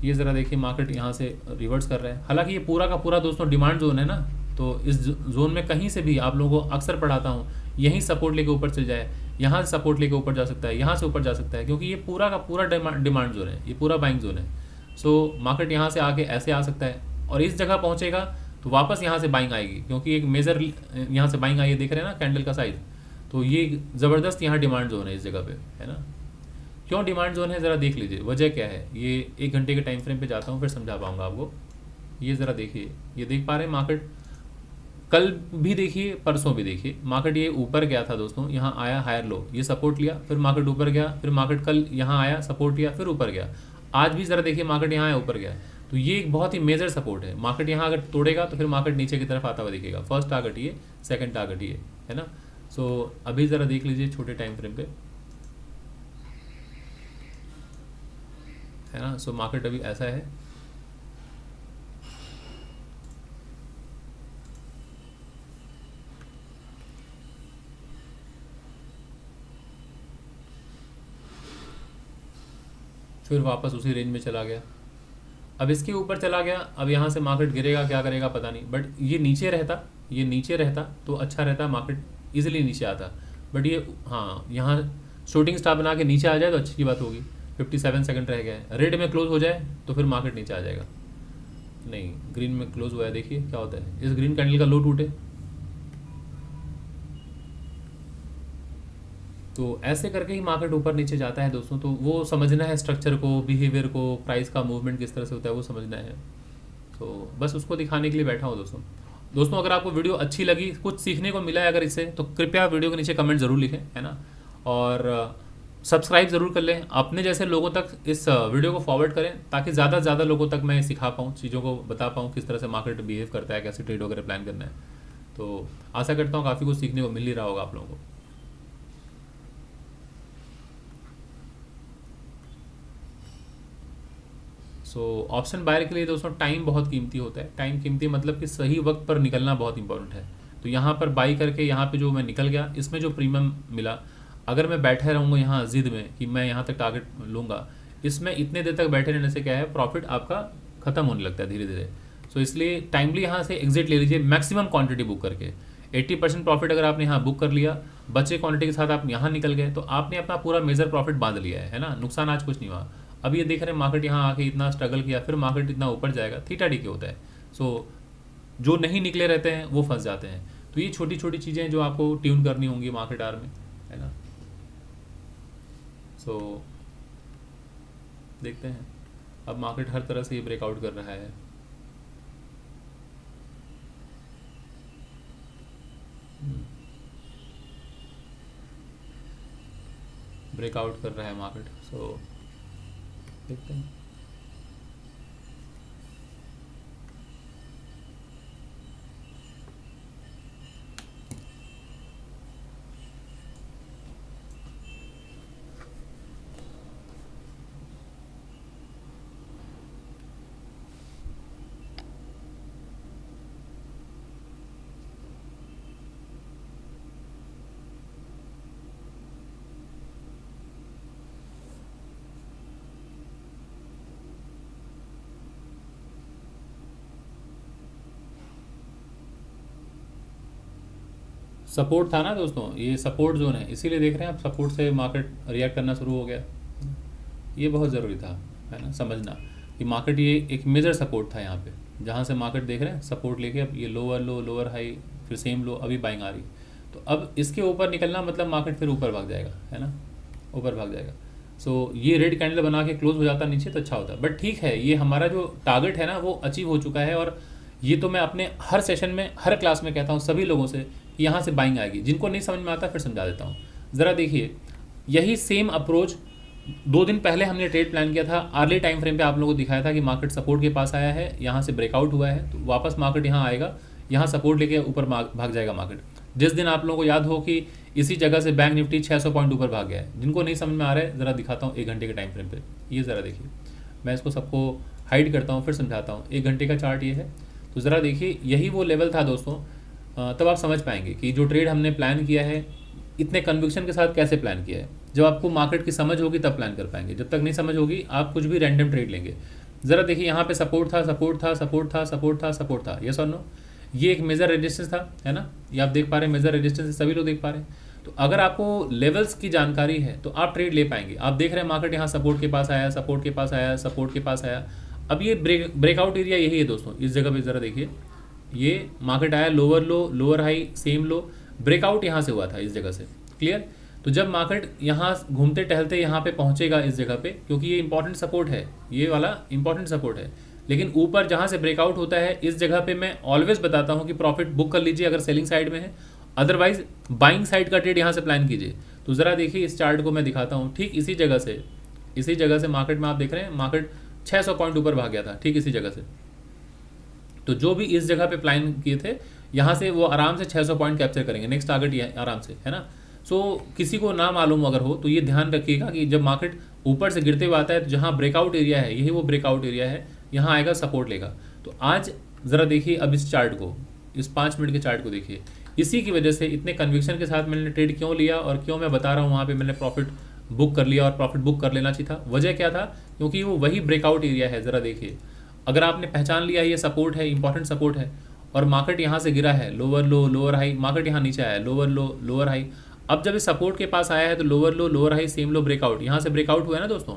ये ज़रा देखिए, मार्केट यहाँ से रिवर्स कर रहा है। हालांकि ये पूरा का पूरा दोस्तों डिमांड जोन है ना, तो इस जोन में कहीं से भी आप लोगों को अक्सर पढ़ाता हूँ, यहीं सपोर्ट लेके ऊपर चल जाए, यहाँ से सपोर्ट लेके ऊपर जा सकता है, यहाँ से ऊपर जा सकता है, क्योंकि ये पूरा का पूरा डिमांड जोन है, ये पूरा बाइंग जोन है। सो मार्केट यहाँ से आके ऐसे आ सकता है और इस जगह पहुँचेगा तो वापस यहाँ से बाइंग आएगी, क्योंकि एक मेजर यहाँ से बाइंग आई है, देख रहे हैं ना कैंडल का साइज। तो ये ज़बरदस्त यहाँ डिमांड जोन है इस जगह पे, है ना। क्यों डिमांड जोन है ज़रा देख लीजिए, वजह क्या है। ये 1 घंटे के टाइम फ्रेम पे जाता हूँ, फिर समझा पाऊँगा आपको। ये ज़रा देखिए, ये देख पा रहे हैं मार्केट, कल भी देखिए, परसों भी देखिए, मार्केट ये ऊपर गया था दोस्तों, यहाँ आया हायर लो, ये सपोर्ट लिया, फिर मार्केट ऊपर गया, फिर मार्केट कल यहाँ आया, सपोर्ट लिया, फिर ऊपर गया। आज भी ज़रा देखिए, मार्केट यहाँ आया, ऊपर गया। तो ये एक बहुत ही मेजर सपोर्ट है। मार्केट यहाँ अगर तोड़ेगा तो फिर मार्केट नीचे की तरफ आता हुआ दिखेगा। फर्स्ट टारगेट ये, सेकंड टारगेट ये, है ना। सो अभी ज़रा देख लीजिए छोटे टाइम फ्रेम पे, है ना। सो मार्केट अभी ऐसा है, फिर वापस उसी रेंज में चला गया, अब इसके ऊपर चला गया। अब यहाँ से मार्केट गिरेगा, क्या करेगा पता नहीं, बट ये नीचे रहता, ये नीचे रहता तो अच्छा रहता, मार्केट इजीली नीचे आता। बट ये, हाँ, यहाँ शूटिंग स्टार बना के नीचे आ जाए तो अच्छी की बात होगी। 57 सेकंड रह गया है, रेड में क्लोज हो जाए तो फिर मार्केट नीचे आ जाएगा। नहीं, ग्रीन में क्लोज हुआ है, देखिए क्या होता है, इस ग्रीन कैंडल का लो टूटे तो ऐसे करके ही मार्केट ऊपर नीचे जाता है दोस्तों। तो वो समझना है, स्ट्रक्चर को, बिहेवियर को, प्राइस का मूवमेंट किस तरह से होता है वो समझना है। तो बस उसको दिखाने के लिए बैठा हूँ दोस्तों। अगर आपको वीडियो अच्छी लगी, कुछ सीखने को मिला है अगर इससे, तो कृपया वीडियो के नीचे कमेंट ज़रूर लिखें, है ना। और सब्सक्राइब ज़रूर कर लें, अपने जैसे लोगों तक इस वीडियो को फॉरवर्ड करें, ताकि ज़्यादा से ज़्यादा लोगों तक मैं सिखा पाऊँ, चीज़ों को बता पाऊँ, किस तरह से मार्केट बिहेव करता है, कैसे ट्रेड वगैरह प्लान करना है। तो आशा करता हूँ काफ़ी कुछ सीखने को मिल ही रहा होगा आप लोगों को। सो ऑप्शन बायर के लिए दोस्तों टाइम बहुत कीमती होता है। टाइम कीमती मतलब कि सही वक्त पर निकलना बहुत इंपॉर्टेंट है। तो यहाँ पर बाई करके यहाँ पे जो मैं निकल गया, इसमें जो प्रीमियम मिला, अगर मैं बैठे रहूँगा यहाँ जिद में कि मैं यहाँ तक टारगेट लूँगा, इसमें इतने देर तक बैठे रहने से क्या है, प्रॉफिट आपका ख़त्म होने लगता है धीरे धीरे। सो इसलिए टाइमली यहाँ से एग्जिट ले लीजिए, मैक्सिमम क्वांटिटी बुक करके। 80% प्रॉफिट अगर आपने यहाँ बुक कर लिया, बचे क्वांटिटी के साथ आप यहाँ निकल गए, तो आपने अपना पूरा मेजर प्रॉफिट बांध लिया है ना। नुकसान आज कुछ नहीं हुआ। अब ये देख रहे हैं मार्केट यहाँ आके इतना स्ट्रगल किया, फिर मार्केट इतना ऊपर जाएगा, थीटा डी के होता है। सो जो नहीं निकले रहते हैं वो फंस जाते हैं। तो ये छोटी छोटी चीज़ें जो आपको ट्यून करनी होंगी मार्केट आर में, है ना। सो देखते हैं, अब मार्केट हर तरह से ये ब्रेकआउट कर रहा है। ब्रेकआउट कर रहा है मार्केट। सो देखते हैं। सपोर्ट था ना दोस्तों, ये सपोर्ट जोन है, इसीलिए देख रहे हैं आप, सपोर्ट से मार्केट रिएक्ट करना शुरू हो गया। ये बहुत ज़रूरी था, है ना, समझना। कि मार्केट ये एक मेजर सपोर्ट था यहाँ पे, जहाँ से मार्केट देख रहे हैं सपोर्ट लेके अब ये लोअर लो, लोअर हाई, फिर सेम लो, अभी बाइंग आ रही। तो अब इसके ऊपर निकलना मतलब मार्केट फिर ऊपर भाग जाएगा, है ना, ऊपर भाग जाएगा। सो ये रेड कैंडल बना के क्लोज हो जाता नीचे तो अच्छा होता। बट ठीक है, ये हमारा जो टारगेट है ना वो अचीव हो चुका है। और ये तो मैं अपने हर सेशन में, हर क्लास में कहता हूँ सभी लोगों से कि यहाँ से बाइंग आएगी। जिनको नहीं समझ में आता फिर समझा देता हूँ। ज़रा देखिए, यही सेम अप्रोच 2 दिन पहले हमने ट्रेड प्लान किया था। अर्ली टाइम फ्रेम पे आप लोगों को दिखाया था कि मार्केट सपोर्ट के पास आया है, यहाँ से ब्रेकआउट हुआ है, तो वापस मार्केट यहाँ आएगा, यहाँ सपोर्ट लेके ऊपर भाग जाएगा मार्केट। जिस दिन आप लोगों को याद हो कि इसी जगह से बैंक निफ्टी 600 पॉइंट ऊपर भाग गया है। जिनको नहीं समझ में आ रहा है ज़रा दिखाता हूँ 1 घंटे के टाइम फ्रेम पे। ये ज़रा देखिए, मैं इसको सबको हाइड करता हूँ फिर समझाता हूँ। 1 घंटे का चार्ट ये है, तो ज़रा देखिए यही वो लेवल था दोस्तों। तब आप समझ पाएंगे कि जो ट्रेड हमने प्लान किया है इतने कन्विक्शन के साथ कैसे प्लान किया है। जब आपको मार्केट की समझ होगी तब प्लान कर पाएंगे, जब तक नहीं समझ होगी आप कुछ भी रैंडम ट्रेड लेंगे। ज़रा देखिए, यहाँ पे सपोर्ट था, सपोर्ट था, सपोर्ट था, सपोर्ट था, सपोर्ट था, यस और नो। ये एक मेजर रेजिस्टेंस था, है ना, ये आप देख पा रहे हैं, मेजर रेजिस्टेंस सभी लोग देख पा रहे हैं। तो अगर आपको लेवल्स की जानकारी है तो आप ट्रेड ले पाएंगे। आप देख रहे हैं मार्केट यहाँ सपोर्ट के पास आया, सपोर्ट के पास आया, सपोर्ट के पास आया। अब ये ब्रेकआउट एरिया यही है दोस्तों। इस जगह पे ज़रा देखिए, ये मार्केट आया, lower low, lower high, same low, breakout यहाँ से हुआ था इस जगह से, क्लियर। तो जब मार्केट यहाँ घूमते टहलते यहाँ पे पहुँचेगा इस जगह पे, क्योंकि ये इंपॉर्टेंट सपोर्ट है, ये वाला इंपॉर्टेंट सपोर्ट है, लेकिन ऊपर जहाँ से ब्रेकआउट होता है इस जगह पे मैं ऑलवेज बताता हूँ कि प्रॉफिट बुक कर लीजिए अगर सेलिंग साइड में है, अदरवाइज बाइंग साइड का ट्रेड यहाँ से प्लान कीजिए। तो ज़रा देखिए इस चार्ट को मैं दिखाता हूँ। ठीक इसी जगह से मार्केट में आप देख रहे हैं मार्केट 600 पॉइंट ऊपर भाग गया था, ठीक इसी जगह से। तो जो भी इस जगह पे प्लान किए थे यहाँ से वो आराम से 600 पॉइंट कैप्चर करेंगे, नेक्स्ट टारगेट ये आराम से, है ना। सो किसी को ना मालूम अगर हो तो ये ध्यान रखिएगा कि जब मार्केट ऊपर से गिरते हुए आता है तो जहाँ ब्रेकआउट एरिया है यही वो ब्रेकआउट एरिया है, यहाँ आएगा सपोर्ट लेगा। तो आज ज़रा देखिए अब इस चार्ट को, इस 5 मिनट के चार्ट को देखिए। इसी की वजह से इतने कन्विक्शन के साथ मैंने ट्रेड क्यों लिया और क्यों मैं बता रहा हूँ वहाँ पे मैंने प्रॉफिट बुक कर लिया, और प्रॉफिट बुक कर लेना चाहिए था। वजह क्या था, क्योंकि वो वही ब्रेकआउट एरिया है। ज़रा देखिए, अगर आपने पहचान लिया ये सपोर्ट है, इंपॉर्टेंट सपोर्ट है, और मार्केट यहाँ से गिरा है, lower low, lower high, market यहाँ नीचे आया, लोअर लो, लोअर हाई। अब जब इस सपोर्ट के पास आया है तो lower low, lower high, same low, breakout, यहाँ से ब्रेकआउट हुआ है ना दोस्तों।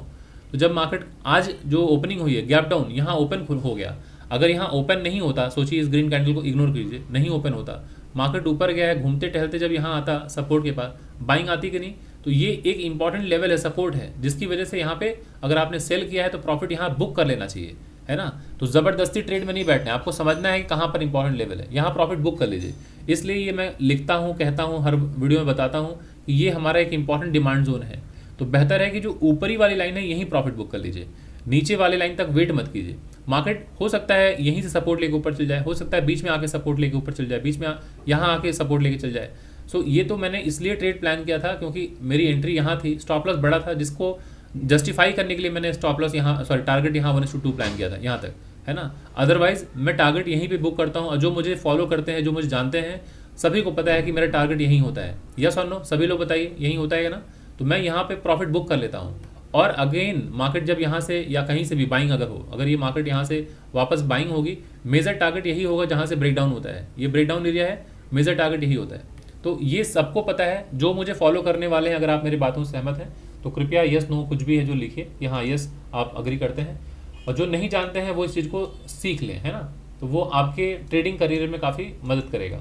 तो जब मार्केट आज जो ओपनिंग हुई है गैप डाउन, यहाँ ओपन हो गया। अगर यहाँ ओपन नहीं होता, सोचिए इस ग्रीन कैंडल को इग्नोर कीजिए, नहीं ओपन होता, मार्केट ऊपर गया है, घूमते टहलते जब यहाँ आता सपोर्ट के पास, बाइंग आती कि नहीं। तो ये एक इंपॉर्टेंट लेवल है, सपोर्ट है, जिसकी वजह से यहाँ पे अगर आपने सेल किया है तो प्रॉफिट यहाँ बुक कर लेना चाहिए, है ना। तो ज़बरदस्ती ट्रेड में नहीं बैठना है, आपको समझना है कि कहाँ पर इंपॉर्टेंट लेवल है, यहाँ प्रॉफिट बुक कर लीजिए। इसलिए ये मैं लिखता हूँ, कहता हूँ, हर वीडियो में बताता हूँ कि ये हमारा एक इंपॉर्टेंट डिमांड जोन है। तो बेहतर है कि जो ऊपरी वाली लाइन है यहीं प्रॉफिट बुक कर लीजिए, नीचे वाली लाइन तक वेट मत कीजिए। मार्केट हो सकता है यहीं से सपोर्ट लेके ऊपर चल जाए, हो सकता है बीच में आके सपोर्ट लेके ऊपर चल जाए, बीच में यहाँ आके सपोर्ट लेके चल जाए। सो ये तो मैंने इसलिए ट्रेड प्लान किया था क्योंकि मेरी एंट्री यहाँ थी, स्टॉप लॉस बड़ा था, जिसको जस्टिफाई करने के लिए मैंने स्टॉप लॉस यहाँ, सॉरी टारगेट यहाँ 1:2 प्लान किया था यहाँ तक, है ना। अदरवाइज मैं टारगेट यहीं पे बुक करता हूँ, और जो मुझे फॉलो करते हैं, जो मुझे जानते हैं, सभी को पता है कि मेरा टारगेट यहीं होता है। यस और नो, सभी लोग बताइए यहीं होता है ना। तो मैं यहाँ पे प्रॉफिट बुक कर लेता हूँ। और अगेन मार्केट जब यहाँ से या कहीं से भी बाइंग अगर हो, अगर ये मार्केट यहाँ से वापस बाइंग होगी, मेजर टारगेट यही होगा जहाँ से ब्रेकडाउन होता है। ये ब्रेकडाउन एरिया है, मेजर टारगेट यही होता है। तो ये सबको पता है, जो मुझे फॉलो करने वाले हैं। अगर आप मेरी बातों से सहमत हैं तो कृपया यस नो कुछ भी है जो लिखिए कि हाँ यस आप अग्री करते हैं, और जो नहीं जानते हैं वो इस चीज़ को सीख लें, है ना। तो वो आपके ट्रेडिंग करियर में काफ़ी मदद करेगा।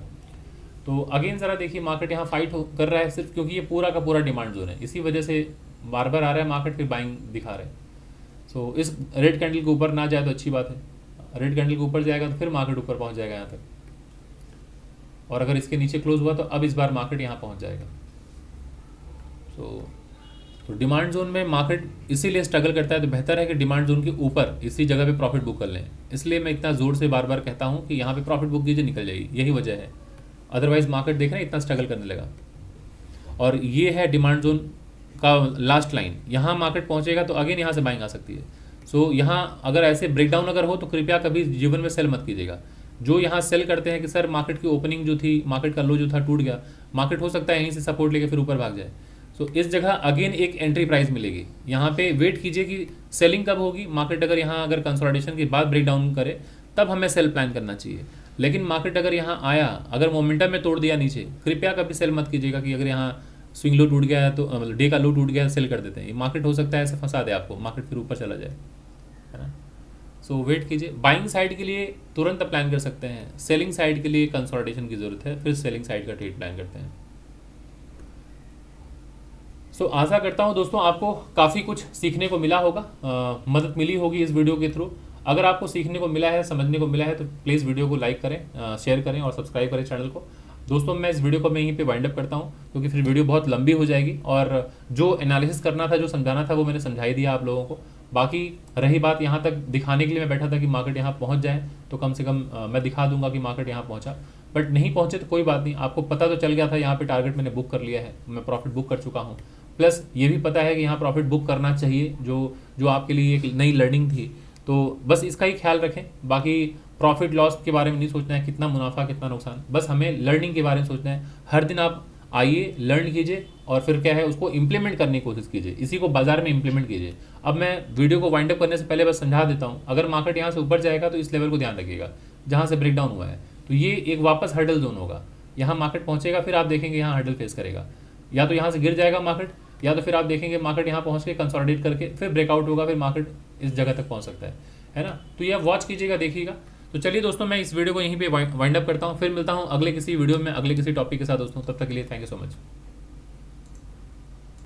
तो अगेन ज़रा देखिए, मार्केट यहाँ फाइट कर रहा है सिर्फ क्योंकि ये पूरा का पूरा डिमांड जोन है, इसी वजह से बार बार आ रहा है मार्केट, फिर बाइंग दिखा रहा है। सो इस रेड कैंडल के ऊपर ना जाए तो अच्छी बात है। रेड कैंडल के ऊपर जाएगा तो फिर मार्केट ऊपर पहुँच जाएगा यहाँ तक, और अगर इसके नीचे क्लोज हुआ तो अब इस बार मार्केट यहाँ पहुँच जाएगा। तो डिमांड जोन में मार्केट इसीलिए स्ट्रगल करता है, तो बेहतर है कि डिमांड जोन के ऊपर इसी जगह पे प्रॉफिट बुक कर लें। इसलिए मैं इतना ज़ोर से बार बार कहता हूँ कि यहाँ पे प्रॉफिट बुक कीजिए, निकल जाइए, यही वजह है। अदरवाइज मार्केट देख रहे हैं इतना स्ट्रगल करने लगा। और ये है डिमांड जोन का लास्ट लाइन, यहाँ मार्केट पहुँचेगा तो अगेन यहाँ से बाइंग आ सकती है। सो यहाँ अगर ऐसे ब्रेकडाउन अगर हो तो कृपया कभी जीवन में सेल मत कीजिएगा। जो यहाँ सेल करते हैं कि सर मार्केट की ओपनिंग जो थी, मार्केट का लो जो था टूट गया, मार्केट हो सकता है यहीं से सपोर्ट लेके फिर ऊपर भाग जाए। सो इस जगह अगेन एक एंट्री प्राइस मिलेगी, यहाँ पे वेट कीजिए कि सेलिंग कब होगी। मार्केट अगर यहाँ अगर कंसोलिडेशन के बाद ब्रेकडाउन करे तब हमें सेल प्लान करना चाहिए। लेकिन मार्केट अगर यहाँ आया, अगर मोमेंटम में तोड़ दिया नीचे, कृपया कभी सेल मत कीजिएगा कि अगर यहाँ स्विंग लो टूट गया है तो डे का लो टूट गया है सेल कर देते हैं। ये मार्केट हो सकता है ऐसे फंसा दे आपको, मार्केट फिर ऊपर चला जाए, है ना। सो वेट कीजिए। बाइंग साइड के लिए तुरंत प्लान कर सकते हैं, सेलिंग साइड के लिए कंसोलिडेशन की ज़रूरत है, फिर सेलिंग साइड का ट्रेड प्लान करते हैं। सो आशा करता हूँ दोस्तों आपको काफ़ी कुछ सीखने को मिला होगा, मदद मिली होगी इस वीडियो के थ्रू। अगर आपको सीखने को मिला है, समझने को मिला है, तो प्लीज़ वीडियो को लाइक करें, शेयर करें और सब्सक्राइब करें चैनल को। दोस्तों मैं इस वीडियो को मैं यहीं पे वाइंड अप करता हूँ, क्योंकि फिर वीडियो बहुत लंबी हो जाएगी और जो एनालिसिस करना था, जो समझाना था, वो मैंने समझा ही दिया आप लोगों को। बाकी रही बात, यहाँ तक दिखाने के लिए मैं बैठा था कि मार्केट यहाँ पहुँच जाए, तो कम से कम मैं दिखा दूंगा कि मार्केट यहाँ पहुँचा। बट नहीं पहुँचे तो कोई बात नहीं, आपको पता तो चल गया था यहाँ पे टारगेट मैंने बुक कर लिया है, मैं प्रॉफिट बुक कर चुका हूँ। प्लस ये भी पता है कि यहाँ प्रॉफिट बुक करना चाहिए, जो आपके लिए एक नई लर्निंग थी। तो बस इसका ही ख्याल रखें। बाकी प्रॉफिट लॉस के बारे में नहीं सोचना है, कितना मुनाफा कितना नुकसान, बस हमें लर्निंग के बारे में सोचना है। हर दिन आप आइए, लर्न कीजिए और फिर क्या है उसको इम्प्लीमेंट करने की कोशिश कीजिए, इसी को बाजार में इम्प्लीमेंट कीजिए। अब मैं वीडियो को वाइंड अप करने से पहले बस समझा देता हूँ, अगर मार्केट यहाँ से ऊपर जाएगा तो इस लेवल को ध्यान रखिएगा जहाँ से ब्रेकडाउन हुआ है, तो ये एक वापस हर्डल जोन होगा। यहाँ मार्केट पहुँचेगा, फिर आप देखेंगे यहाँ हर्डल फेस करेगा, या तो यहाँ से गिर जाएगा मार्केट, या तो फिर आप देखेंगे मार्केट यहाँ पहुँच के कंसोलिडेट करके फिर ब्रेकआउट होगा, फिर मार्केट इस जगह तक पहुँच सकता है ना। तो ये वॉच कीजिएगा, देखिएगा। तो चलिए दोस्तों, मैं इस वीडियो को यहीं पे वाइंड अप करता हूँ, फिर मिलता हूँ अगले किसी वीडियो में, अगले किसी टॉपिक के साथ दोस्तों। तब तक के लिए थैंक यू सो मच।